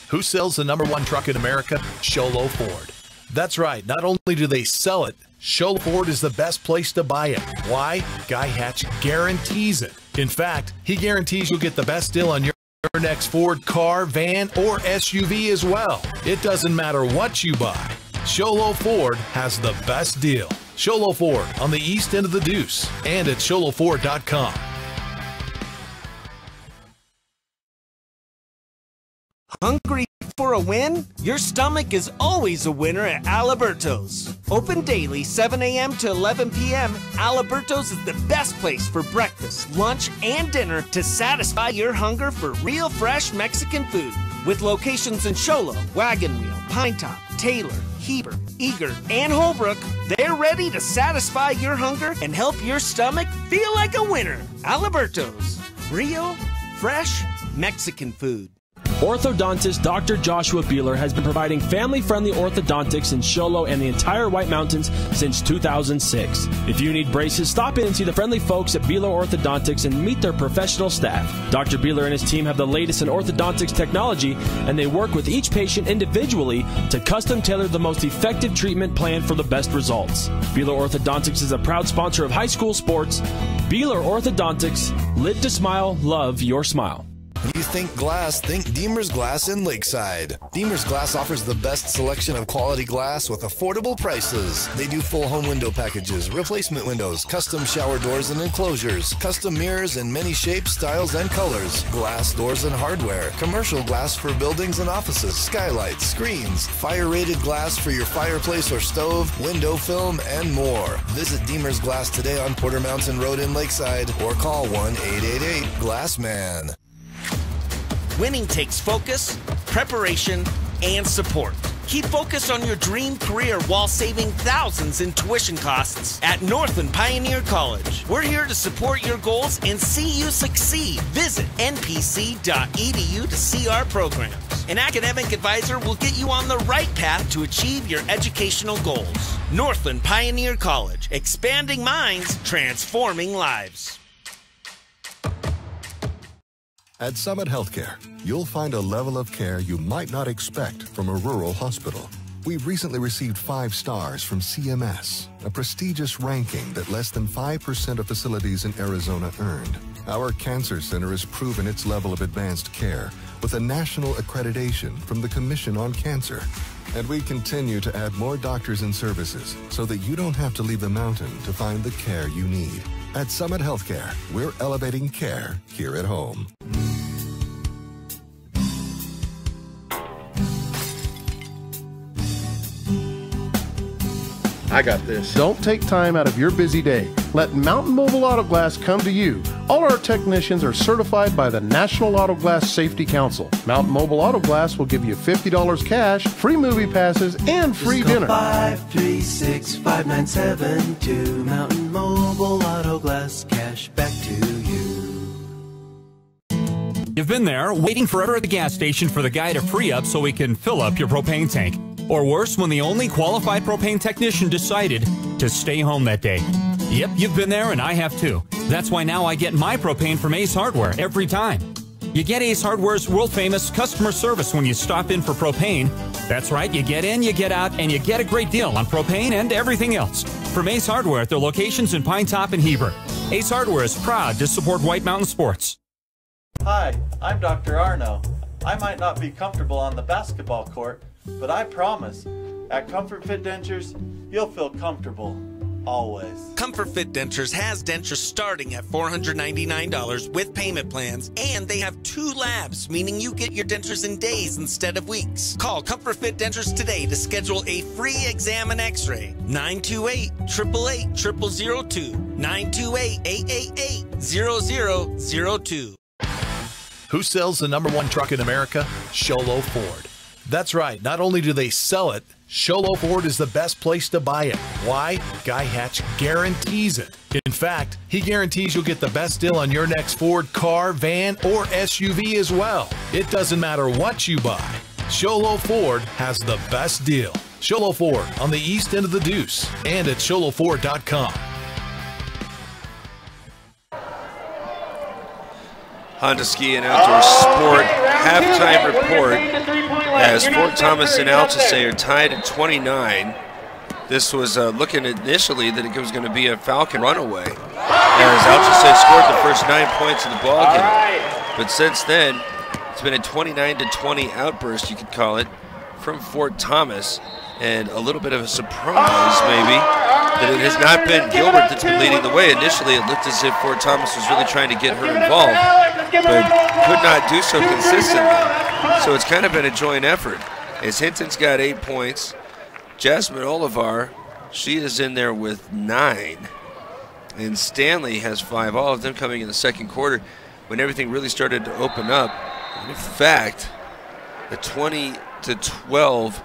Who sells the #1 truck in America? Sholo Ford. That's right. Not only do they sell it, Sholo Ford is the best place to buy it. Why? Guy Hatch guarantees it. In fact, he guarantees you'll get the best deal on your next Ford car, van, or SUV as well. It doesn't matter what you buy. Sholo Ford has the best deal. Sholo Ford on the east end of the Deuce and at sholoford.com. Hungry for a win? Your stomach is always a winner at Aliberto's. Open daily 7 a.m. to 11 p.m., Aliberto's is the best place for breakfast, lunch, and dinner to satisfy your hunger for real fresh Mexican food. With locations in Shola, Wagon Wheel, Pinetop, Taylor, Heber, Eager, and Holbrook, they're ready to satisfy your hunger and help your stomach feel like a winner. Aliberto's, real, fresh Mexican food. Orthodontist Dr. Joshua Beeler has been providing family-friendly orthodontics in Sholo and the entire White Mountains since 2006. If you need braces, stop in and see the friendly folks at Beeler Orthodontics and meet their professional staff. Dr. Beeler and his team have the latest in orthodontics technology, and they work with each patient individually to custom tailor the most effective treatment plan for the best results. Beeler Orthodontics is a proud sponsor of high school sports. Beeler Orthodontics, live to smile, love your smile. When you think glass, think Deemer's Glass in Lakeside. Deemer's Glass offers the best selection of quality glass with affordable prices. They do full home window packages, replacement windows, custom shower doors and enclosures, custom mirrors in many shapes, styles, and colors, glass doors and hardware, commercial glass for buildings and offices, skylights, screens, fire-rated glass for your fireplace or stove, window film, and more. Visit Deemer's Glass today on Porter Mountain Road in Lakeside or call 1-888-GLASSMAN. Winning takes focus, preparation, and support. Keep focused on your dream career while saving thousands in tuition costs at Northland Pioneer College. We're here to support your goals and see you succeed. Visit npc.edu to see our programs. An academic advisor will get you on the right path to achieve your educational goals. Northland Pioneer College, expanding minds, transforming lives. At Summit Healthcare, you'll find a level of care you might not expect from a rural hospital. We've recently received 5 stars from CMS, a prestigious ranking that less than 5% of facilities in Arizona earned. Our cancer center has proven its level of advanced care with a national accreditation from the Commission on Cancer. And we continue to add more doctors and services so that you don't have to leave the mountain to find the care you need. At Summit Healthcare, we're elevating care here at home. I got this. Don't take time out of your busy day. Let Mountain Mobile Auto Glass come to you. All our technicians are certified by the National Auto Glass Safety Council. Mountain Mobile Auto Glass will give you $50 cash, free movie passes, and free dinner. 536-5972. Mountain Mobile Auto Glass, cash back to you. You've been there, waiting forever at the gas station for the guy to free up so he can fill up your propane tank. Or worse, when the only qualified propane technician decided to stay home that day. Yep, you've been there and I have too. That's why now I get my propane from Ace Hardware every time. You get Ace Hardware's world-famous customer service when you stop in for propane. That's right, you get in, you get out, and you get a great deal on propane and everything else. From Ace Hardware at their locations in Pine Top and Heber. Ace Hardware is proud to support White Mountain Sports. Hi, I'm Dr. Arno. I might not be comfortable on the basketball court, but I promise, at Comfort Fit Dentures, you'll feel comfortable, always. Comfort Fit Dentures has dentures starting at $499 with payment plans, and they have 2 labs, meaning you get your dentures in days instead of weeks. Call Comfort Fit Dentures today to schedule a free exam and x-ray. 928-888-0002. 928-888-0002. Who sells the #1 truck in America? Sholo Ford. That's right, not only do they sell it, Sholo Ford is the best place to buy it. Why? Guy Hatch guarantees it. In fact, he guarantees you'll get the best deal on your next Ford car, van, or SUV as well. It doesn't matter what you buy. Sholo Ford has the best deal. Sholo Ford on the east end of the Deuce and at sholoford.com. Honda Ski and Outdoor Sport halftime report as Fort Thomas and Altusay are tied at 29. This was looking initially that it was going to be a Falcon runaway as Altusay scored the first 9 points of the ball game. But since then, it's been a 29-20 outburst, you could call it, from Fort Thomas. And a little bit of a surprise, maybe, that it has not been Gilbert that's been leading the way. Initially, it looked as if Fort Thomas was really trying to get her involved, but could not do so consistently. So it's kind of been a joint effort. As Hinton's got 8 points, Jasmine Olivar, she is in there with 9. And Stanley has 5, all of them coming in the second quarter when everything really started to open up. And in fact, the 20-12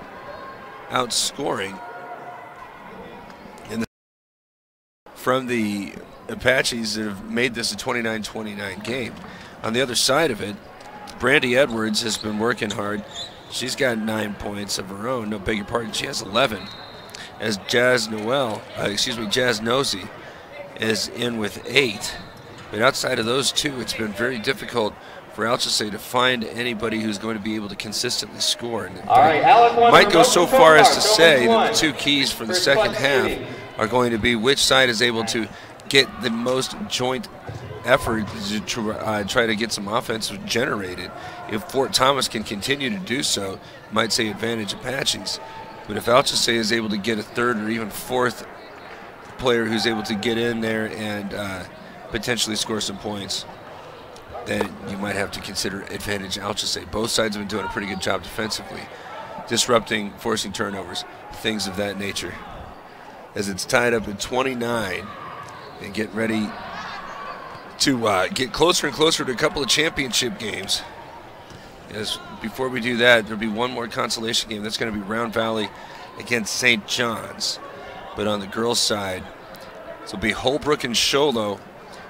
outscoring from the Apaches that have made this a 29-29 game. On the other side of it, Brandy Edwards has been working hard. She's got 9 points of her own. No, beg your pardon, she has 11. As Jazz Nosey is in with 8. But outside of those 2, it's been very difficult for Altusay to find anybody who's going to be able to consistently score. And might go so far as to say that the 2 keys for the second half are going to be which side is able to get the most joint effort to try to get some offense generated. If Fort Thomas can continue to do so, might say advantage Apaches. But if Altusay is able to get a 3rd or even 4th player who's able to get in there and potentially score some points, then you might have to consider advantage Altusay. Both sides have been doing a pretty good job defensively, disrupting, forcing turnovers, things of that nature. As it's tied up at 29 and get ready to get closer and closer to a couple of championship games. As before we do that, there'll be one more consolation game. That's going to be Round Valley against St. John's. But on the girls' side, it'll be Holbrook and Show Low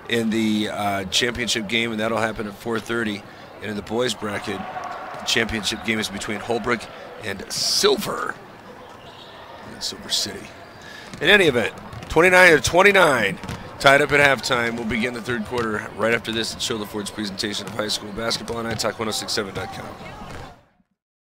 in the championship game, and that'll happen at 4:30. And in the boys' bracket, the championship game is between Holbrook and Silver City. In any event, 29-29, tied up at halftime. We'll begin the third quarter right after this at Show Ford's presentation of high school basketball on iTalk1067.com.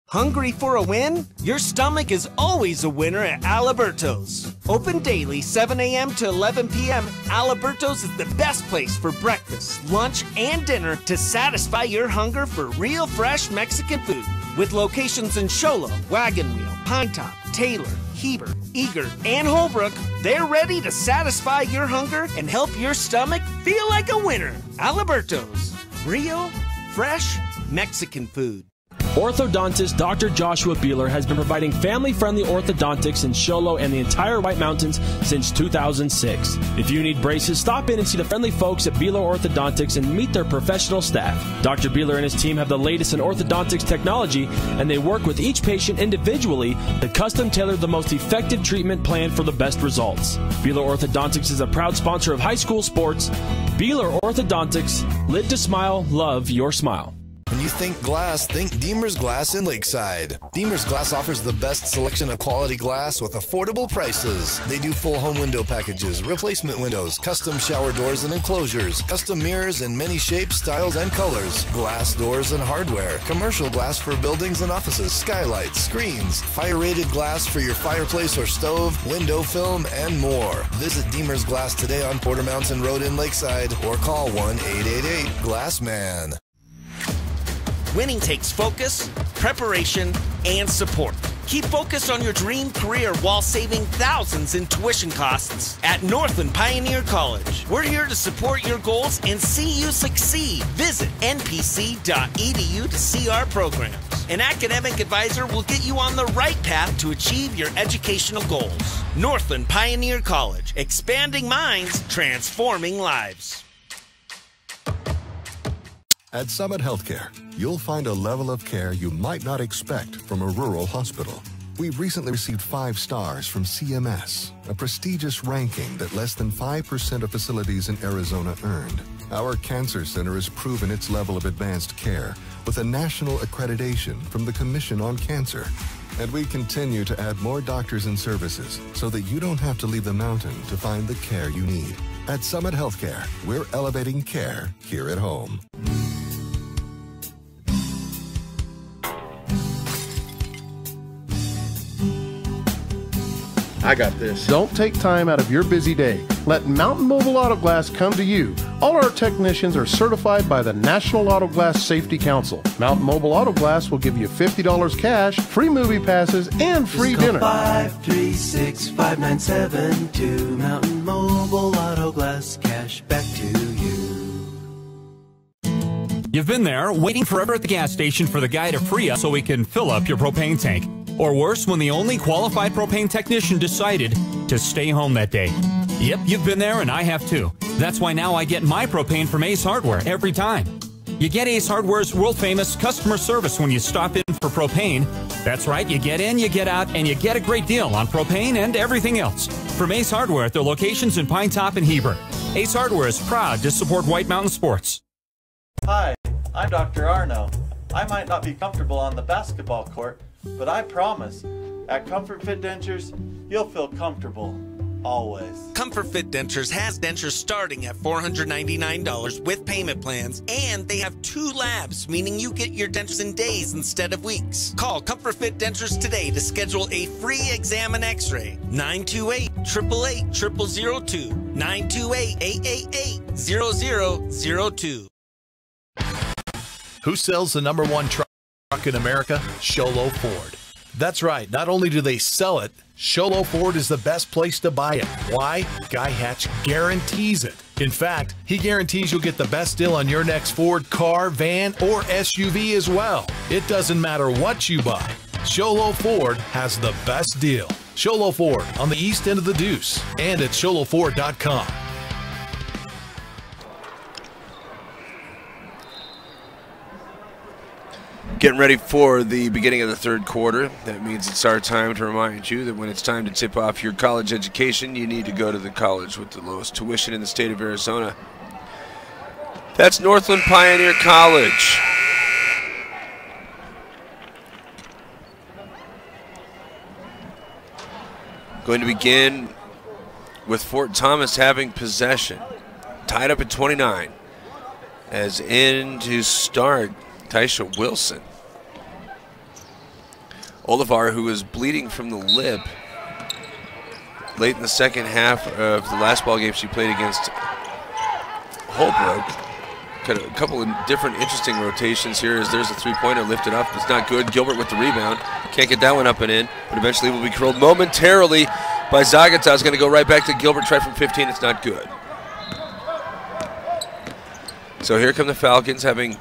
Hungry for a win? Your stomach is always a winner at Alberto's. Open daily 7 a.m. to 11 p.m., Alberto's is the best place for breakfast, lunch, and dinner to satisfy your hunger for real fresh Mexican food. With locations in Show Low, Wagon Wheel, Pine Top, Taylor, Heber, Eager, and Holbrook, they're ready to satisfy your hunger and help your stomach feel like a winner. Alberto's, real, fresh Mexican food. Orthodontist Dr. Joshua Beeler has been providing family-friendly orthodontics in Show Low and the entire White Mountains since 2006. If you need braces, stop in and see the friendly folks at Beeler Orthodontics and meet their professional staff. Dr. Beeler and his team have the latest in orthodontics technology, and they work with each patient individually to custom tailor the most effective treatment plan for the best results. Beeler Orthodontics is a proud sponsor of high school sports. Beeler Orthodontics, live to smile, love your smile. When you think glass, think Deemer's Glass in Lakeside. Deemer's Glass offers the best selection of quality glass with affordable prices. They do full home window packages, replacement windows, custom shower doors and enclosures, custom mirrors in many shapes, styles, and colors, glass doors and hardware, commercial glass for buildings and offices, skylights, screens, fire-rated glass for your fireplace or stove, window film, and more. Visit Deemer's Glass today on Porter Mountain Road in Lakeside or call 1-888-GLASSMAN. Winning takes focus, preparation, and support. Keep focused on your dream career while saving thousands in tuition costs at Northland Pioneer College. We're here to support your goals and see you succeed. Visit npc.edu to see our programs. An academic advisor will get you on the right path to achieve your educational goals. Northland Pioneer College, expanding minds, transforming lives. At Summit Healthcare, you'll find a level of care you might not expect from a rural hospital. We've recently received 5 stars from CMS, a prestigious ranking that less than 5% of facilities in Arizona earned. Our cancer center has proven its level of advanced care with a national accreditation from the Commission on Cancer. And we continue to add more doctors and services so that you don't have to leave the mountain to find the care you need. At Summit Healthcare, we're elevating care here at home. I got this. Don't take time out of your busy day. Let Mountain Mobile Auto Glass come to you. All our technicians are certified by the National Auto Glass Safety Council. Mountain Mobile Auto Glass will give you $50 cash, free movie passes, and free dinner. 536-5972. Mountain Mobile Auto Glass, cash back to you. You've been there, waiting forever at the gas station for the guy to free up so we can fill up your propane tank. Or worse, when the only qualified propane technician decided to stay home that day. Yep, you've been there and I have too. That's why now I get my propane from Ace Hardware every time. You get Ace Hardware's world-famous customer service when you stop in for propane. That's right, you get in, you get out, and you get a great deal on propane and everything else. From Ace Hardware at their locations in Pine Top and Heber. Ace Hardware is proud to support White Mountain sports. Hi, I'm Dr. Arno. I might not be comfortable on the basketball court, but I promise, at Comfort Fit Dentures, you'll feel comfortable, always. Comfort Fit Dentures has dentures starting at $499 with payment plans, and they have 2 labs, meaning you get your dentures in days instead of weeks. Call Comfort Fit Dentures today to schedule a free exam and x-ray. 928-888-0002. 928-888-0002. Who sells the #1 truck in America? Show Low Ford. That's right. Not only do they sell it, Show Low Ford is the best place to buy it. Why? Guy Hatch guarantees it. In fact, he guarantees you'll get the best deal on your next Ford car, van, or SUV as well. It doesn't matter what you buy. Show Low Ford has the best deal. Show Low Ford on the east end of the Deuce and at showlowford.com. Getting ready for the beginning of the third quarter. That means it's our time to remind you that when it's time to tip off your college education, you need to go to the college with the lowest tuition in the state of Arizona. That's Northland Pioneer College. Going to begin with Fort Thomas having possession. Tied up at 29. As in to start, Taisha Wilson. Olivar, who was bleeding from the lip late in the second half of the last ball game she played against Holbrook. Got a couple of different interesting rotations here as there's a three-pointer lifted up. It's not good. Gilbert with the rebound. Can't get that one up and in, but eventually will be curled momentarily by Zagata. Is going to go right back to Gilbert. Try from 15. It's not good. So here come the Falcons, having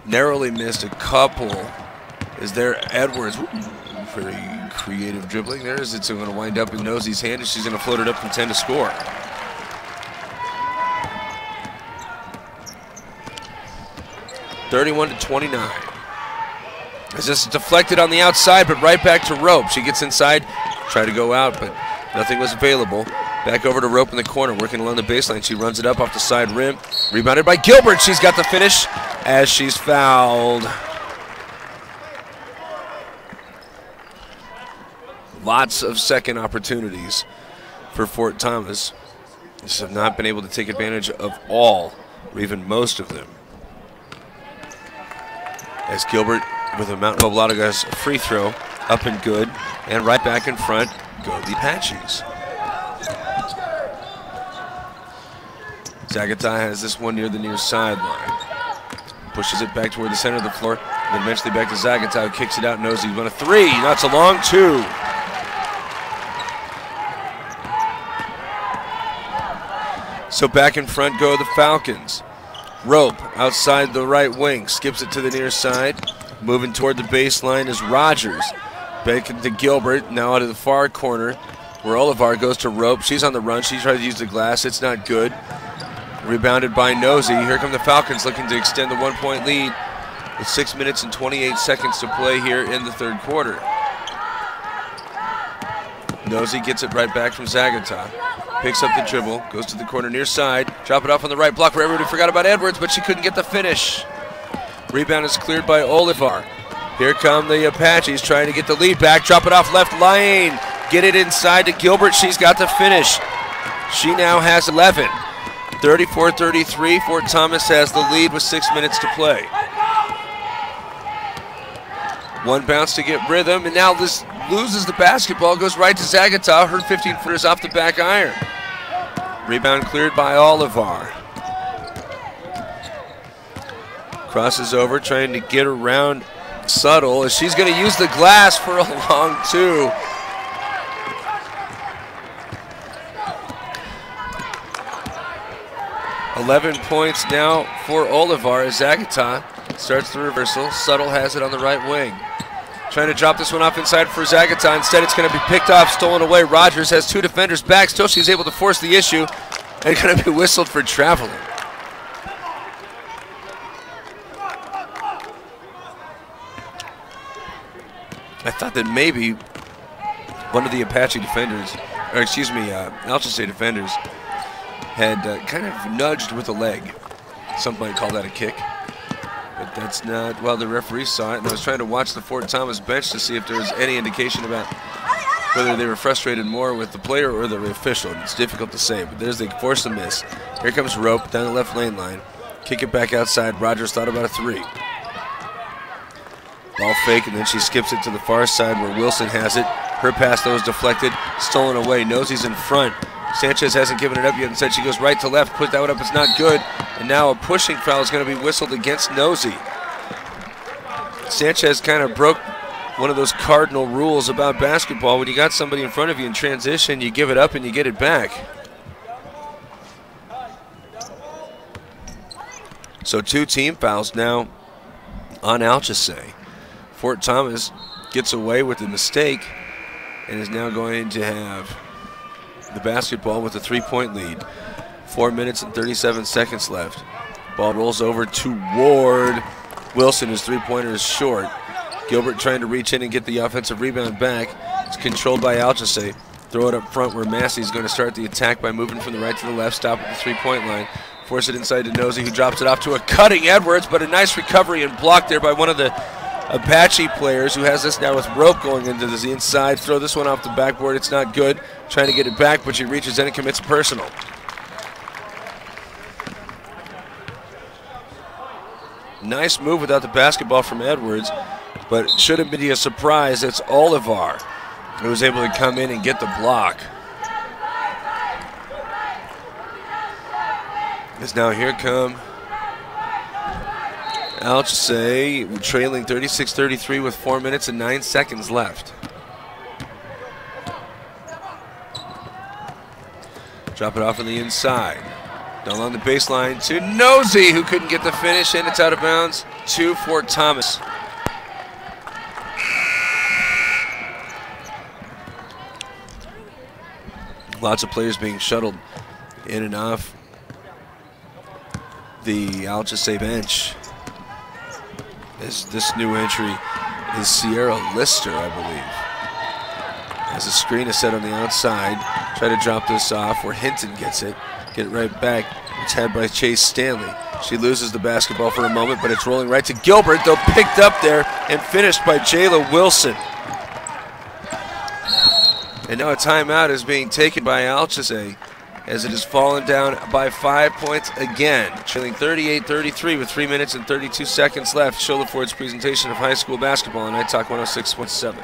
narrowly missed a couple. Is there Edwards? Ooh, very creative dribbling there. Is it's going to wind up in Nosey's hand, and she's going to float it up from 10 to score. (31-29). As this is deflected on the outside, but right back to Rope. She gets inside, try to go out, but nothing was available. Back over to Rope in the corner, working along the baseline. She runs it up off the side rim. Rebounded by Gilbert. She's got the finish as she's fouled. Lots of second opportunities for Fort Thomas. Just have not been able to take advantage of all, or even most of them. As Gilbert with a Mountain Mobile Autogas free throw, up and good, and right back in front go the Apaches. Zagatai has this one near the near sideline. Pushes it back toward the center of the floor, and then eventually back to Zagatai, who kicks it out. Knows he's won a three. That's a long two. So back in front go the Falcons. Rope outside the right wing, skips it to the near side. Moving toward the baseline is Rogers. Back to Gilbert, now out of the far corner, where Olivar goes to Rope. She's on the run. She tries to use the glass. It's not good. Rebounded by Nosey. Here come the Falcons looking to extend the 1-point lead with 6 minutes and 28 seconds to play here in the third quarter. Nosey gets it right back from Zagata. Picks up the dribble, goes to the corner near side. Drop it off on the right block where everybody forgot about Edwards, but she couldn't get the finish. Rebound is cleared by Olivar. Here come the Apaches trying to get the lead back. Drop it off left lane. Get it inside to Gilbert. She's got the finish. She now has 11. 34-33. Fort Thomas has the lead with 6 minutes to play. One bounce to get rhythm, and now this loses the basketball. Goes right to Zagata. Her 15-footers off the back iron. Rebound cleared by Olivar. Crosses over, trying to get around Subtle, as she's going to use the glass for a long two. $11 points now for Olivar as Zagata starts the reversal. Subtle has it on the right wing. Trying to drop this one off inside for Zagata. Instead, it's going to be picked off, stolen away. Rogers has two defenders back. Still, she's able to force the issue and going to be whistled for traveling. I thought that maybe one of the Apache defenders, or excuse me, Alta State defenders, had kind of nudged with a leg. Some might call that a kick. But that's not, well, the referee saw it, and I was trying to watch the Fort Thomas bench to see if there was any indication about whether they were frustrated more with the player or the official. It's difficult to say, but there's the force a miss. Here comes Rope down the left lane line. Kick it back outside. Rogers thought about a three. Ball fake, and then she skips it to the far side where Wilson has it. Her pass, though, is deflected, stolen away. Nosey's in front. Sanchez hasn't given it up yet. Instead, she goes right to left. Put that one up. It's not good. And now a pushing foul is going to be whistled against Nosey. Sanchez kind of broke one of those cardinal rules about basketball. When you got somebody in front of you in transition, you give it up and you get it back. So 2 team fouls now on Alchesay. Fort Thomas gets away with the mistake and is now going to have the basketball with a 3-point lead. 4 minutes and 37 seconds left. Ball rolls over to Ward. Wilson, his three-pointer is short. Gilbert trying to reach in and get the offensive rebound back. It's controlled by Alchese. Throw it up front where Massey's going to start the attack by moving from the right to the left, stop at the three-point line. Force it inside to Nosey, who drops it off to a cutting Edwards, but a nice recovery and block there by one of the Apache players who has this now with rope going into the inside. Throw this one off the backboard. It's not good. Trying to get it back, but she reaches in and commits personal. Nice move without the basketball from Edwards, but it shouldn't be a surprise. It's Olivar who was able to come in and get the block. As now here come Alchese, trailing 36-33 with 4 minutes and 9 seconds left. Drop it off on the inside. Down along the baseline to Nosey, who couldn't get the finish, and it's out of bounds to Fort Thomas. Lots of players being shuttled in and off the Alchese bench. This new entry is Sierra Lister, I believe. As a screen is set on the outside, try to drop this off where Hinton gets it. Get it right back. It's had by Chase Stanley. She loses the basketball for a moment, but it's rolling right to Gilbert, though picked up there and finished by Jayla Wilson. And now a timeout is being taken by Alchese as it has fallen down by 5 points again, trailing 38-33 with 3 minutes and 32 seconds left. Show Ford's presentation of high school basketball on iTalk 106.7.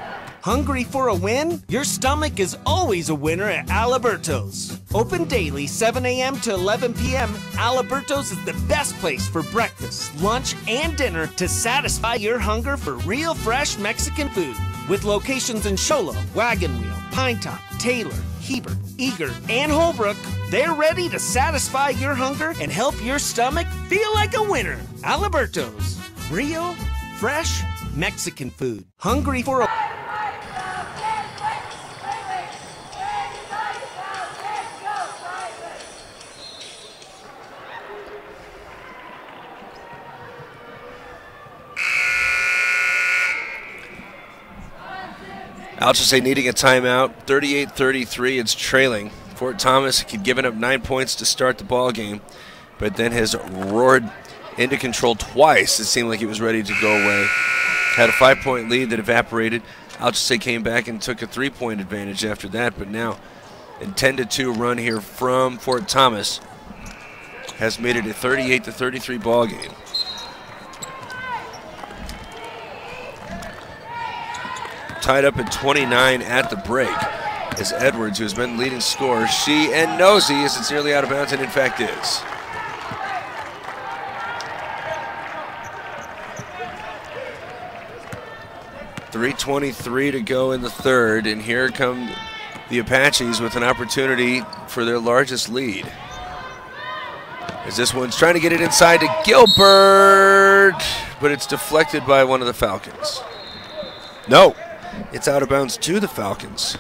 Hungry for a win? Your stomach is always a winner at Aliberto's. Open daily 7 a.m. to 11 p.m., Aliberto's is the best place for breakfast, lunch, and dinner to satisfy your hunger for real fresh Mexican food. With locations in Sholo, Wagon Wheel, Pinetop, Taylor, Heber, Eager, and Holbrook, they're ready to satisfy your hunger and help your stomach feel like a winner. Aliberto's, real, fresh Mexican food. Hungry for a... Alchese needing a timeout, 38-33, it's trailing. Fort Thomas had given up 9 points to start the ball game, but then has roared into control twice. It seemed like it was ready to go away. Had a 5-point lead that evaporated. Alchese came back and took a 3-point advantage after that, but now a 10-2 run here from Fort Thomas has made it a 38-33 ball game. Tied up at 29 at the break is Edwards, who has been leading scorer. She and Nosey, as it's nearly out of bounds, and in fact is. .323 to go in the third, and here come the Apaches with an opportunity for their largest lead. As this one's trying to get it inside to Gilbert, but it's deflected by one of the Falcons. No. It's out of bounds to the Falcons.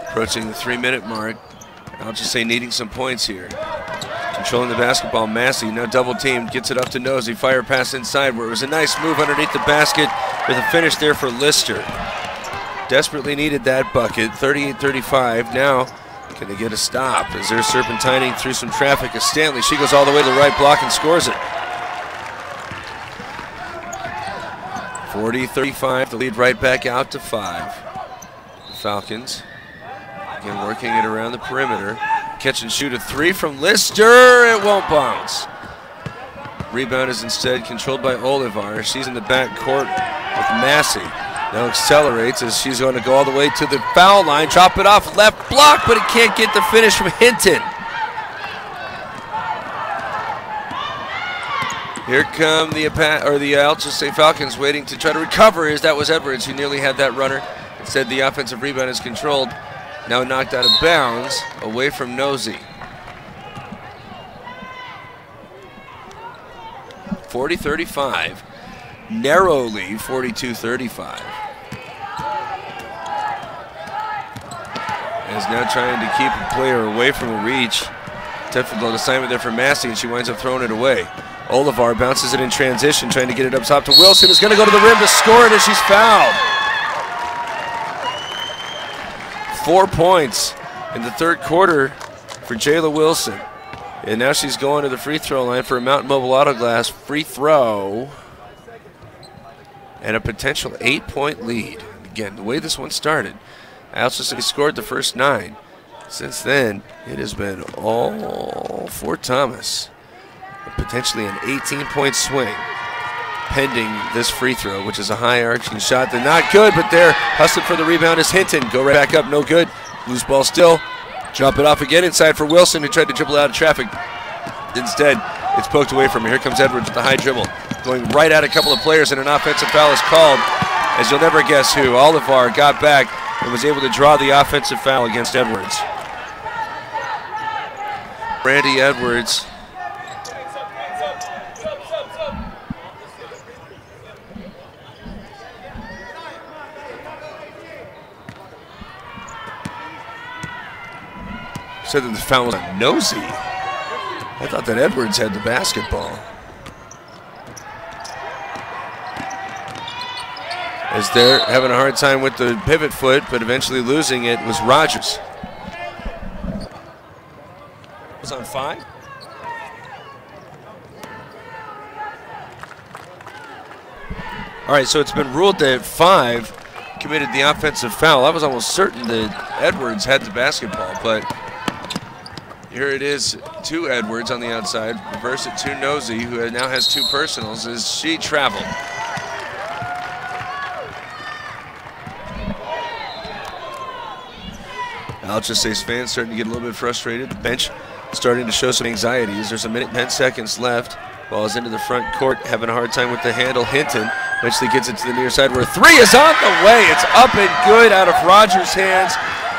Approaching the 3-minute mark. I'll just say needing some points here. Controlling the basketball, Massey now double teamed, gets it up to Nosey. Fire pass inside where it was a nice move underneath the basket with a finish there for Lister. Desperately needed that bucket, 38-35. Now, can they get a stop as they're serpentining through some traffic as Stanley. She goes all the way to the right block and scores it. 40-35, the lead right back out to 5. The Falcons, again working it around the perimeter. Catch and shoot a 3 from Lister, it won't bounce. Rebound is instead controlled by Olivar. She's in the back court with Massey. Now accelerates as she's going to go all the way to the foul line. Drop it off, left block, but it can't get the finish from Hinton. Here come the Alchese Falcons waiting to try to recover, as that was Edwards who nearly had that runner. Instead, the offensive rebound is controlled. Now knocked out of bounds, away from Nosey. 40-35. Narrow lead, 42-35. is now trying to keep a player away from a reach. Difficult assignment there for Massey, and she winds up throwing it away. Olivar bounces it in transition, trying to get it up top to Wilson. Is going to go to the rim to score it as she's fouled. 4 points in the third quarter for Jayla Wilson. And now she's going to the free throw line for a Mountain Mobile Auto Glass free throw. And a potential 8-point lead. Again, the way this one started, Alsace scored the first 9. Since then, it has been all Fort Thomas. Potentially an 18-point swing pending this free throw, which is a high arching shot. They're not good, but there, hustling for the rebound is Hinton. Go right back up, no good. Loose ball still. Drop it off again inside for Wilson, who tried to dribble out of traffic. Instead, it's poked away from her. Here comes Edwards with the high dribble. Going right at a couple of players, and an offensive foul is called. As you'll never guess who, Olivar got back and was able to draw the offensive foul against Edwards. Brandy Edwards. Said that the foul was on Nosey. I thought that Edwards had the basketball. As they're having a hard time with the pivot foot, but eventually losing it was Rogers. It was on 5. All right, so it's been ruled that 5 committed the offensive foul. I was almost certain that Edwards had the basketball, but here it is to Edwards on the outside. Reverse it to Nosey, who now has 2 personals as she traveled. Alsace's fans starting to get a little bit frustrated. The bench starting to show some anxieties. There's 1 minute and 10 seconds left. Ball is into the front court, having a hard time with the handle. Hinton eventually gets it to the near side where 3 is on the way. It's up and good out of Rogers' hands.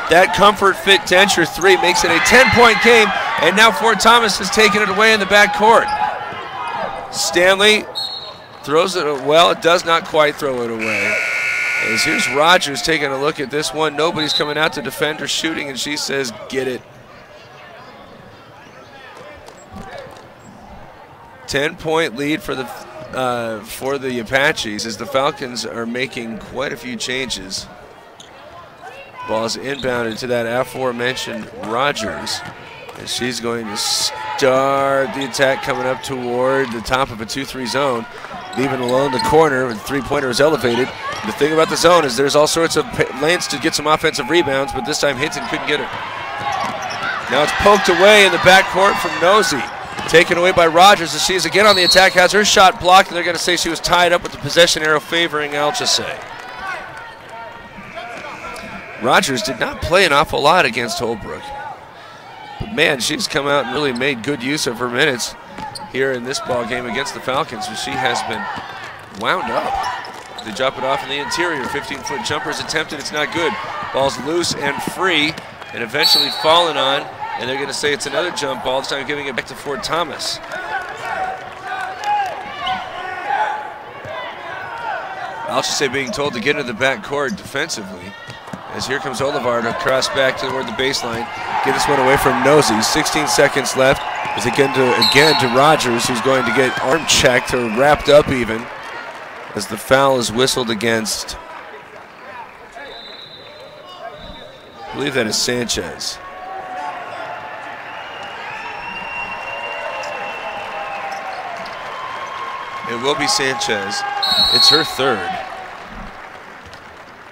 That Comfort Fit Denture 3 makes it a 10-point game, and now Fort Thomas has taken it away in the back court. Stanley throws it, well, it does not quite throw it away. As here's Rogers taking a look at this one. Nobody's coming out to defend her shooting, and she says, get it. 10-point lead for the Apaches as the Falcons are making quite a few changes. Ball's inbounded to that aforementioned Rogers. And she's going to start the attack coming up toward the top of a 2-3 zone. Leaving alone the corner, the three-pointer is elevated. The thing about the zone is there's all sorts of lanes to get some offensive rebounds, but this time Hinton couldn't get her. Now it's poked away in the backcourt from Nosey. Taken away by Rogers as she is again on the attack, has her shot blocked, and they're going to say she was tied up with the possession arrow favoring Alsace. Rogers did not play an awful lot against Holbrook. But man, she's come out and really made good use of her minutes here in this ball game against the Falcons, where she has been wound up. They drop it off in the interior. 15-foot jumper is attempted. It's not good. Ball's loose and free and eventually fallen on, and they're going to say it's another jump ball, this time giving it back to Fort Thomas. Alsace being told to get into the back court defensively. As here comes Olivar to cross back toward the baseline. Get this one away from Nosey. 16 seconds left. It's again to Rogers, who's going to get arm checked or wrapped up even, as the foul is whistled against. I believe that is Sanchez. It will be Sanchez. It's her third.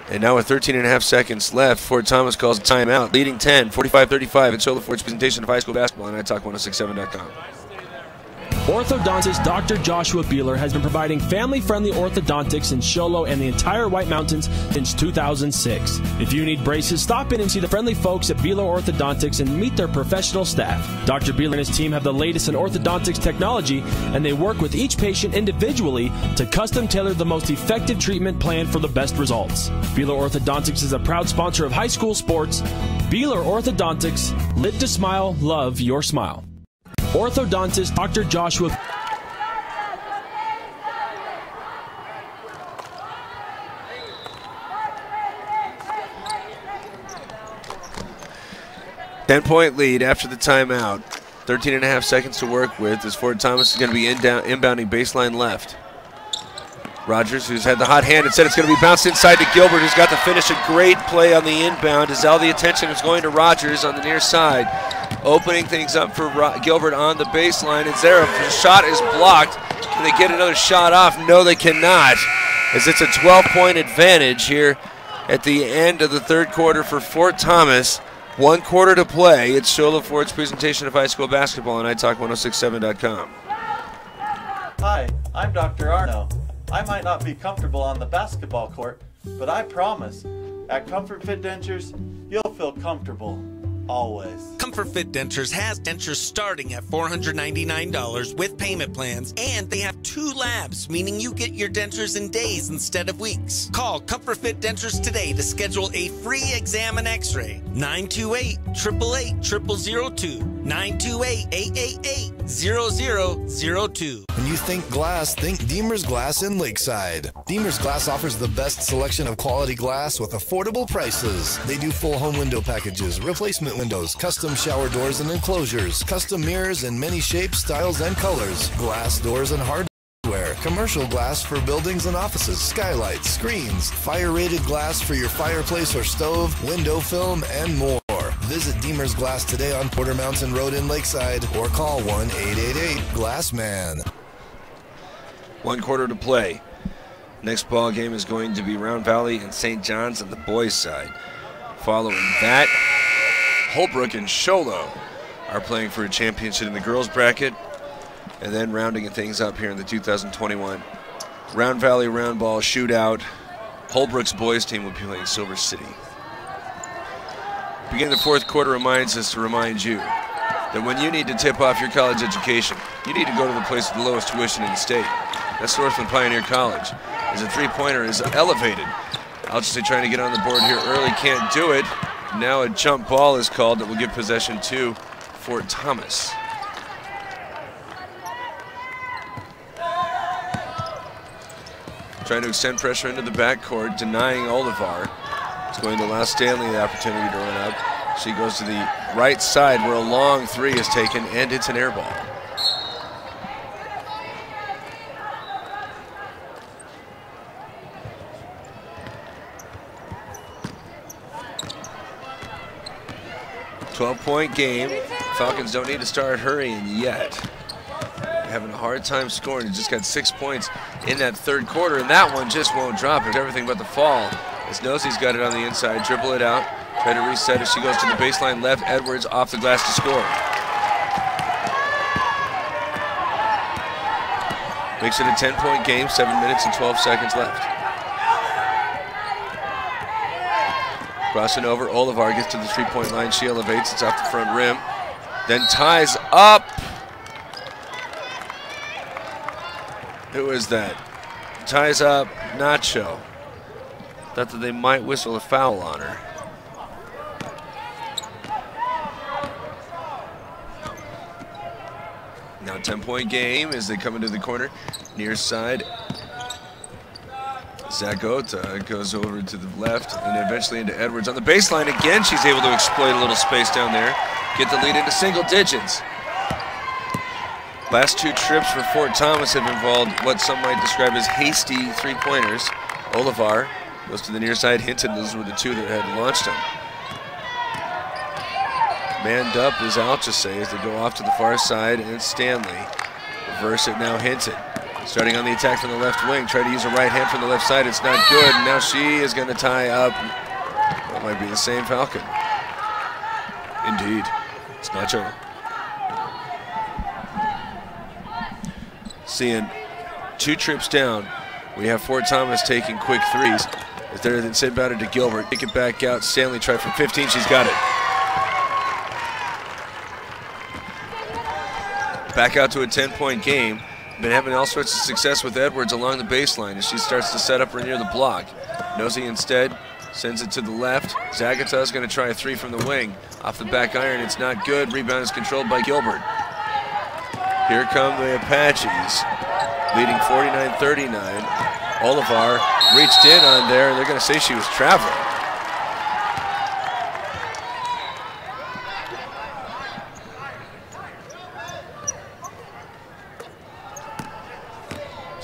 And now with 13.5 seconds left, Fort Thomas calls a timeout, leading 10, 45-35. It's Shola Fort's presentation of high school basketball on iTalk1067.com. Orthodontist Dr. Joshua Beeler has been providing family-friendly orthodontics in Show Low and the entire White Mountains since 2006. If you need braces, stop in and see the friendly folks at Beeler Orthodontics and meet their professional staff. Dr. Beeler and his team have the latest in orthodontics technology, and they work with each patient individually to custom tailor the most effective treatment plan for the best results. Beeler Orthodontics is a proud sponsor of high school sports. Beeler Orthodontics, live to smile, love your smile. Orthodontist Dr. Joshua. 10-point lead after the timeout. 13.5 seconds to work with as Fort Thomas is going to be inbounding baseline left. Rogers, who's had the hot hand, and said it's going to be bounced inside to Gilbert, who's got to finish a great play on the inbound as all the attention is going to Rogers on the near side. Opening things up for Gilbert on the baseline. It's there. The shot is blocked. Can they get another shot off? No, they cannot, as it's a 12-point advantage here at the end of the third quarter for Fort Thomas. 1 quarter to play. It's Shola Ford's presentation of high school basketball on iTalk1067.com. Hi, I'm Dr. Arno. I might not be comfortable on the basketball court, but I promise, at Comfort Fit Dentures, you'll feel comfortable. Always. Comfort Fit Dentures has dentures starting at $499 with payment plans, and they have 2 labs, meaning you get your dentures in days instead of weeks. Call Comfort Fit Dentures today to schedule a free exam and x-ray. 928-888-0002. 928-888-0002. When you think glass, think Deemer's Glass in Lakeside. Deemer's Glass offers the best selection of quality glass with affordable prices. They do full home window packages, replacement windows, custom shower doors and enclosures, custom mirrors in many shapes, styles, and colors, glass doors and hardware, commercial glass for buildings and offices, skylights, screens, fire-rated glass for your fireplace or stove, window film, and more. Visit Deemer's Glass today on Porter Mountain Road in Lakeside or call 1-888-GLASSMAN. 1 quarter to play. Next ball game is going to be Round Valley and St. John's on the boys' side. Following that, Holbrook and Sholo are playing for a championship in the girls' bracket. And then rounding things up here in the 2021 Round Valley Roundball Shootout, Holbrook's boys team will be playing Silver City. Beginning the fourth quarter reminds us to remind you that when you need to tip off your college education, you need to go to the place with the lowest tuition in the state. That's Northland Pioneer College. As a three-pointer is elevated. Alchester trying to get on the board here early, can't do it. Now a jump ball is called that will give possession to Fort Thomas. Trying to extend pressure into the backcourt, denying Olivar. It's going to allow Stanley the opportunity to run up. She goes to the right side where a long three is taken, and it's an air ball. .12-point game. Falcons don't need to start hurrying yet. Having a hard time scoring. He just got 6 points in that third quarter, and that one just won't drop. It's everything but the fall. As Nosey's got it on the inside, dribble it out, try to reset it. She goes to the baseline left. Edwards off the glass to score. Makes it a 10-point game, 7 minutes and 12 seconds left. Crossing over, Olivar gets to the three-point line. She elevates, it's off the front rim. Then ties up. Who is that? Ties up Nacho. Thought that they might whistle a foul on her. Now 10-point game as they come into the corner. Near side. Zagota goes over to the left and eventually into Edwards. On the baseline again, she's able to exploit a little space down there. Get the lead into single digits. Last two trips for Fort Thomas have involved what some might describe as hasty three-pointers. Olivar goes to the near side. Hinton, those were the two that had launched him. Manned up is Alchese as they go off to the far side, and it's Stanley. Reverse it now, Hinton. Starting on the attack from the left wing. Try to use a right hand from the left side. It's not good. Now she is going to tie up. That might be the same Falcon. Indeed. It's Nacho. Seeing two trips down, we have Fort Thomas taking quick threes. As they're then sent about it to Gilbert. Kick it back out. Stanley tried from 15. She's got it. Back out to a 10-point game. Been having all sorts of success with Edwards along the baseline as she starts to set up her near the block. Nosey instead sends it to the left. Zagata is going to try a three from the wing. Off the back iron, it's not good. Rebound is controlled by Gilbert. Here come the Apaches, leading 49-39. Olivar reached in on there, and they're going to say she was traveling.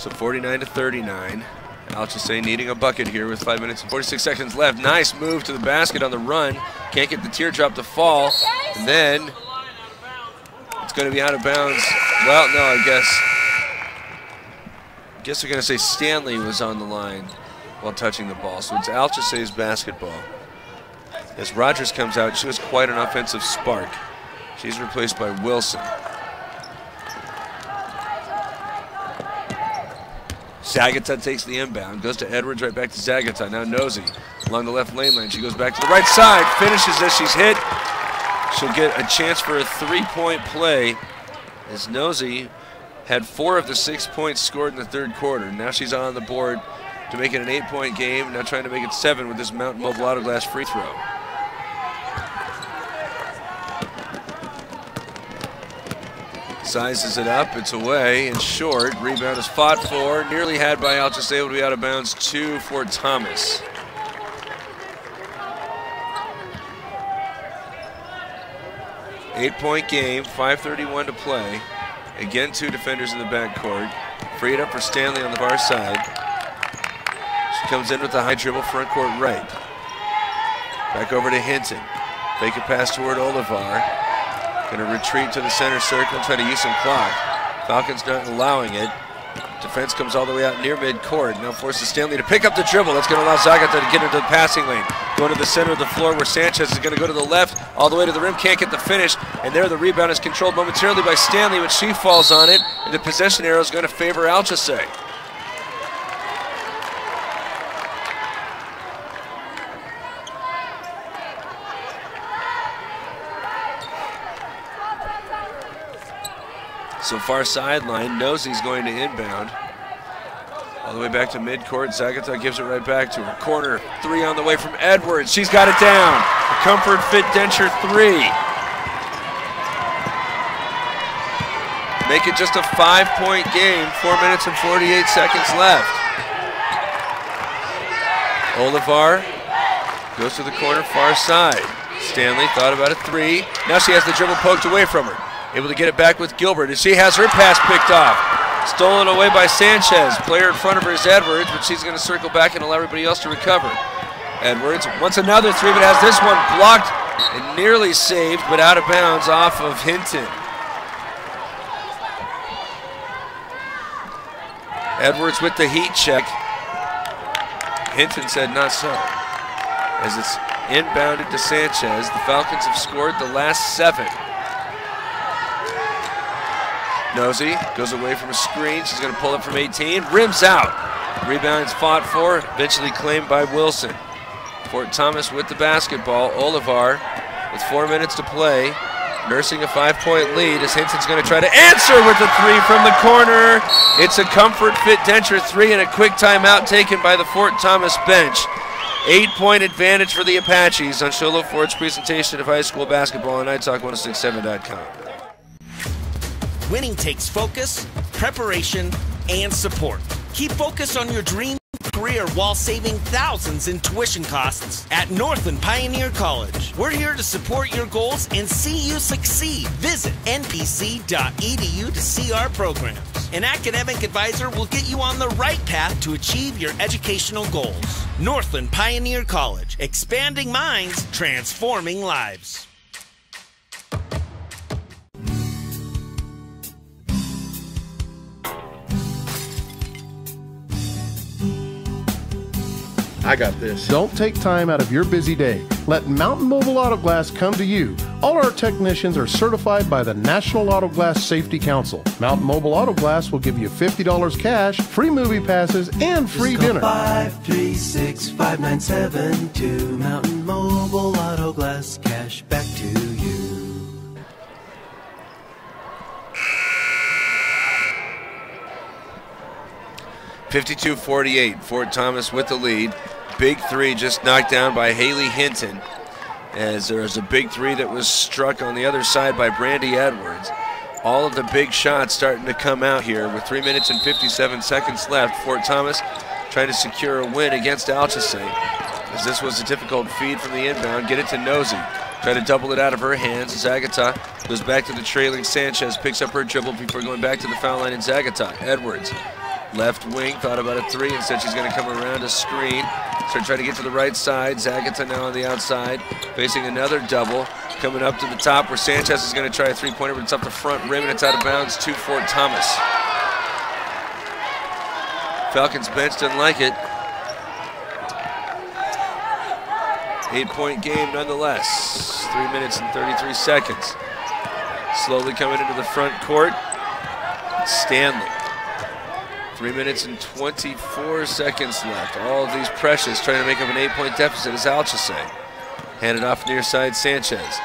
So 49-39. Alchese needing a bucket here with 5 minutes and 46 seconds left. Nice move to the basket on the run. Can't get the teardrop to fall. And then it's going to be out of bounds. Well, no, I guess they're going to say Stanley was on the line while touching the ball. So it's Alchese's basketball. As Rogers comes out, she was quite an offensive spark. She's replaced by Wilson. Zagata takes the inbound, goes to Edwards, right back to Zagata. Now Nosey along the left lane. She goes back to the right side, finishes as she's hit. She'll get a chance for a three-point play as Nosey had 4 of the 6 points scored in the third quarter. Now she's on the board to make it an 8-point game, now trying to make it 7 with this Mountain Mobile Auto Glass free throw. Sizes it up, it's away and short. Rebound is fought for, nearly had by Alchese, able to be out of bounds. 2 for Thomas. Eight-point game, 5:31 to play. Again, 2 defenders in the backcourt. Freed up for Stanley on the far side. She comes in with the high dribble, front court right. Back over to Hinton. Fake a pass toward Olivar. Going to retreat to the center circle, try to use some clock. Falcons not allowing it. Defense comes all the way out near midcourt. Now forces Stanley to pick up the dribble. That's going to allow Zagata to get into the passing lane. Going to the center of the floor where Sanchez is going to go to the left, all the way to the rim, can't get the finish. And there the rebound is controlled momentarily by Stanley, but she falls on it. And the possession arrow is going to favor Alchese. So far sideline, Nosey's going to inbound. All the way back to midcourt, Zagata gives it right back to her. Corner 3 on the way from Edwards. She's got it down. A Comfort Fit Denture 3. Make it just a 5-point game, 4 minutes and 48 seconds left. Olivar goes to the corner far side. Stanley thought about a 3. Now she has the dribble poked away from her. Able to get it back with Gilbert as she has her pass picked off. Stolen away by Sanchez. Player in front of her is Edwards, but she's going to circle back and allow everybody else to recover. Edwards wants another 3, but has this one blocked and nearly saved, but out of bounds off of Hinton. Edwards with the heat check. Hinton said not so. As it's inbounded to Sanchez, the Falcons have scored the last 7. Nosey goes away from a screen. She's going to pull up from 18. Rims out. Rebound is fought for, eventually claimed by Wilson. Fort Thomas with the basketball. Olivar with 4 minutes to play, nursing a 5-point lead as Hinton's going to try to answer with a 3 from the corner. It's a Comfort Fit Denture 3 and a quick timeout taken by the Fort Thomas bench. 8-point advantage for the Apaches on Show Low Ford's presentation of high school basketball on NightTalk1067.com. Winning takes focus, preparation, and support. Keep focused on your dream career while saving thousands in tuition costs at Northland Pioneer College. We're here to support your goals and see you succeed. Visit npc.edu to see our programs. An academic advisor will get you on the right path to achieve your educational goals. Northland Pioneer College, expanding minds, transforming lives. I got this. Don't take time out of your busy day. Let Mountain Mobile Auto Glass come to you. All our technicians are certified by the National Auto Glass Safety Council. Mountain Mobile Auto Glass will give you $50 cash, free movie passes, and free dinner. 536-5972. Mountain Mobile Auto Glass, cash back to you. (52-48). Fort Thomas with the lead. Big 3 just knocked down by Haley Hinton, as there was a big 3 that was struck on the other side by Brandy Edwards. All of the big shots starting to come out here with 3 minutes and 57 seconds left. Fort Thomas trying to secure a win against Alchese, as this was a difficult feed from the inbound. Get it to Nosey. Try to double it out of her hands. Zagata goes back to the trailing Sanchez, picks up her dribble before going back to the foul line, and Zagata. Edwards Left wing, thought about a three. Instead, she's going to come around a screen. So try to get to the right side. Zagata now on the outside, facing another double. Coming up to the top where Sanchez is going to try a three-pointer, but it's up the front rim and it's out of bounds to Fort Thomas. Falcons bench doesn't like it. 8-point game nonetheless. 3 minutes and 33 seconds. Slowly coming into the front court. Stanley. 3 minutes and 24 seconds left. All of these precious trying to make up an 8-point deficit is Alchese. Handed off near side Sanchez.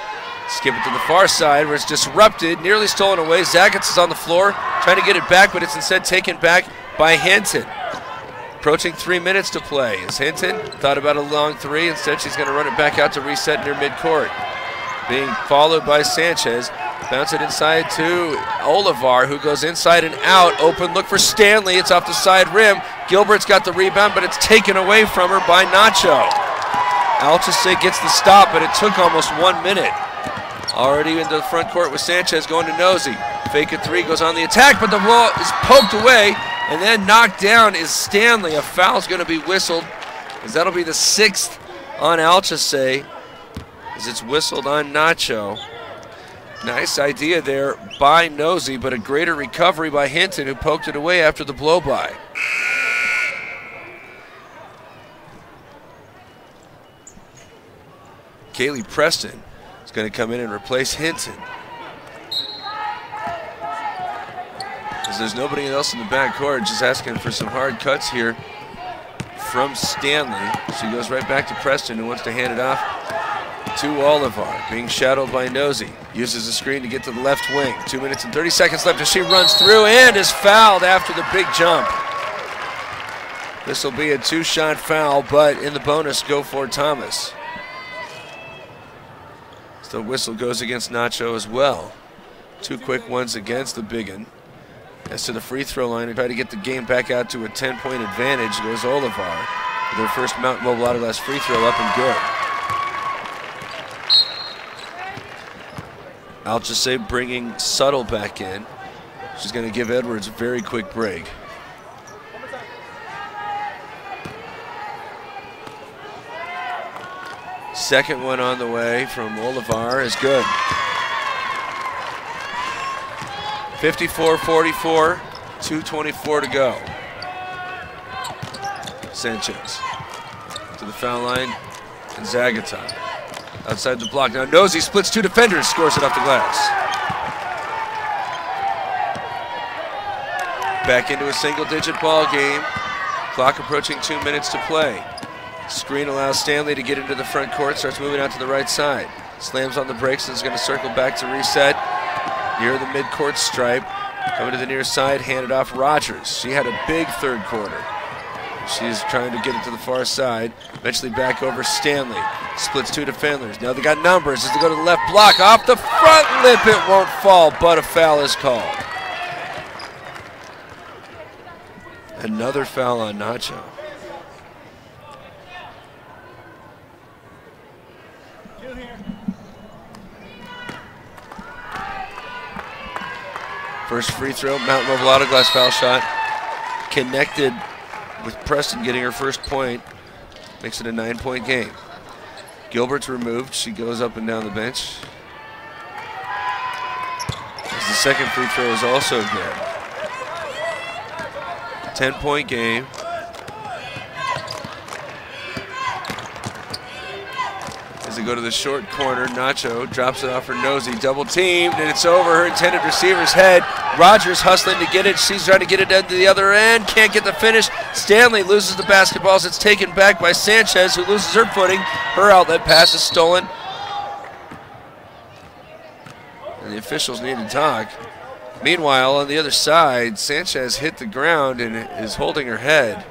Skip it to the far side where it's disrupted, nearly stolen away. Zagats is on the floor trying to get it back, but it's instead taken back by Hinton. Approaching 3 minutes to play. As Hinton thought about a long three, instead she's going to run it back out to reset near midcourt. Being followed by Sanchez. Bounce it inside to Olivar, who goes inside and out. Open look for Stanley. It's off the side rim. Gilbert's got the rebound, but it's taken away from her by Nacho. Alchese gets the stop, but it took almost 1 minute. Already into the front court with Sanchez going to Nosey. Fake a three, goes on the attack, but the ball is poked away, and then knocked down is Stanley. A foul's going to be whistled, as that'll be the 6th on Alchese, as it's whistled on Nacho. Nice idea there by Nosey, but a greater recovery by Hinton, who poked it away after the blow-by. Kaylee Preston is going to come in and replace Hinton. As there's nobody else in the backcourt, just asking for some hard cuts here from Stanley. She goes right back to Preston, who wants to hand it off to Olivar, being shadowed by Nosey. Uses the screen to get to the left wing. 2 minutes and 30 seconds left as she runs through and is fouled after the big jump. This will be a 2-shot foul, but in the bonus, go for Thomas. The whistle goes against Nacho as well. 2 quick ones against the biggin. As to the free throw line, and try to get the game back out to a 10-point advantage goes Olivar. With her first Mountain Mobile Auto Glass free throw up and good. Alchese bringing Subtle back in. She's going to give Edwards a very quick break. Second one on the way from Olivar is good. 54-44, 2:24 to go. Sanchez to the foul line, and Zagata outside the block. Now Nosey splits 2 defenders, scores it off the glass. Back into a single-digit ball game. Clock approaching 2 minutes to play. Screen allows Stanley to get into the front court, starts moving out to the right side. Slams on the brakes and is going to circle back to reset near the midcourt stripe. Coming to the near side, handed off Rogers. She had a big third quarter. She's trying to get it to the far side. Eventually back over Stanley. Splits 2 defenders. Now they got numbers as they go to the left block. Off the front lip, it won't fall, but a foul is called. Another foul on Nacho. First free throw, Mountain Mobile Auto Glass foul shot. Connected with Preston getting her first point. Makes it a 9-point game. Gilbert's removed. She goes up and down the bench. As the second free throw is also good. 10-point game. As they go to the short corner, Nacho drops it off for Nosey, double teamed, and it's over her intended receiver's head. Rogers hustling to get it. She's trying to get it into the other end. Can't get the finish. Stanley loses the basketball as it's taken back by Sanchez, who loses her footing. Her outlet pass is stolen. And the officials need to talk. Meanwhile, on the other side, Sanchez hit the ground and is holding her head.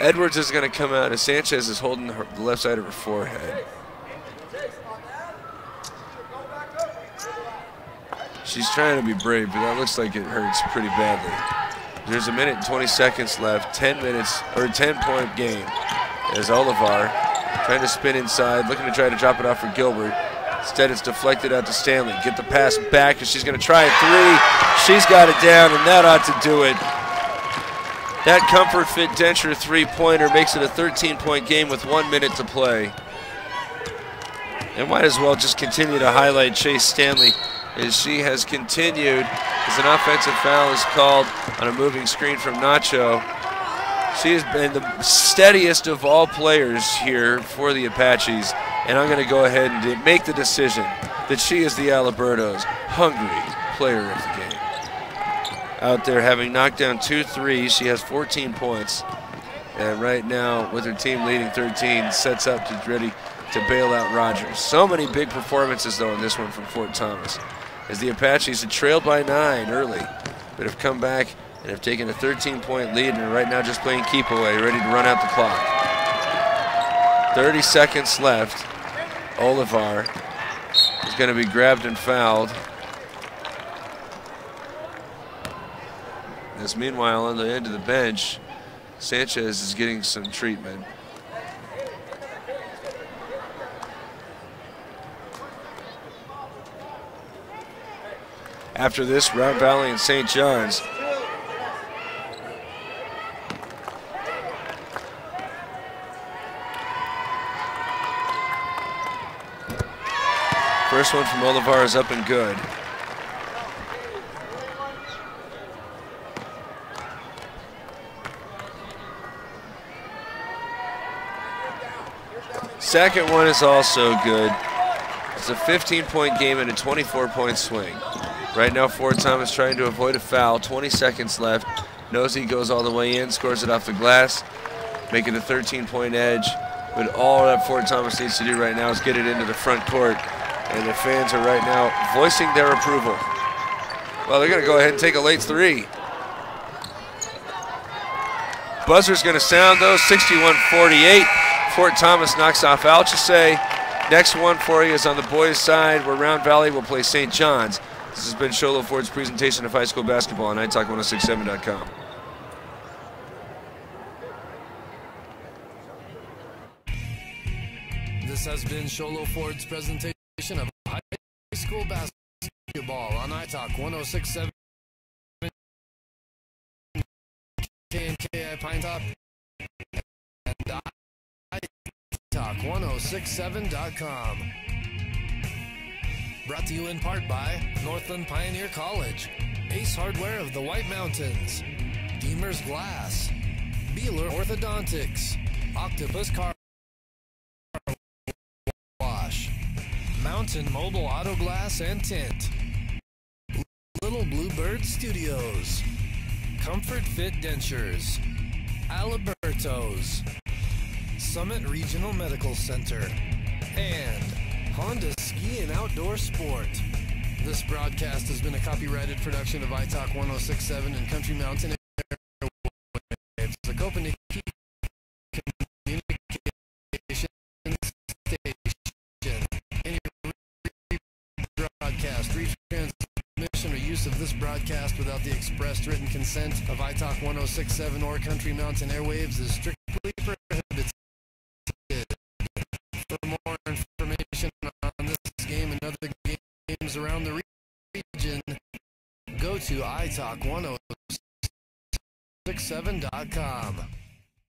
Edwards is going to come out as Sanchez is holding the left side of her forehead. She's trying to be brave, but that looks like it hurts pretty badly. There's 1 minute and 20 seconds left. 10-point game as Olivar Trying to spin inside, looking to try to drop it off for Gilbert. Instead, it's deflected out to Stanley. Get the pass back, and she's going to try a three. She's got it down, and that ought to do it. That Comfort Fit Denture three-pointer makes it a 13-point game with 1 minute to play. And might as well just continue to highlight Chase Stanley as she has continued as an offensive foul is called on a moving screen from Nacho. She has been the steadiest of all players here for the Apaches, and I'm going to go ahead and make the decision that she is the Alberto's hungry player of the game. Out there having knocked down 2 threes, she has 14 points, and right now with her team leading 13, sets up to ready to bail out Rogers. So many big performances though in this one from Fort Thomas, as the Apaches had trailed by 9 early, but have come back and have taken a 13-point lead and are right now just playing keep away, ready to run out the clock. 30 seconds left. Olivar is going to be grabbed and fouled. As meanwhile, on the end of the bench, Sanchez is getting some treatment. After this, Round Valley and St. John's. First one from Olivar is up and good. Second one is also good. It's a 15-point game and a 24-point swing. Right now, Fort Thomas trying to avoid a foul. 20 seconds left. Nosey goes all the way in, scores it off the glass, making a 13-point edge. But all that Fort Thomas needs to do right now is get it into the front court. And the fans are right now voicing their approval. Well, they're going to go ahead and take a late three. Buzzer's going to sound, though, 61-48. Fort Thomas knocks off Alchese. Next one for you is on the boys' side, where Round Valley will play St. John's. This has been Sholo Ford's presentation of high school basketball on iTalk1067.com. This has been Sholo Ford's presentation of high school basketball on iTalk1067 KMKI Pine Top and iTalk1067.com. Brought to you in part by Northland Pioneer College, Ace Hardware of the White Mountains, Deemer's Glass, Beeler Orthodontics, Octopus Car Wash, Mountain Mobile Auto Glass and Tint, Little Bluebird Studios, Comfort Fit Dentures, Alberto's, Summit Regional Medical Center, and Honda Ski and Outdoor Sport. This broadcast has been a copyrighted production of iTalk 1067 and Country Mountain Airwaves, the Koepenick Communications Station. Any broadcast, retransmission, or use of this broadcast without the expressed written consent of iTalk 1067 or Country Mountain Airwaves is strictly prohibited. For more information on this game and other games around the region, go to iTalk1067.com.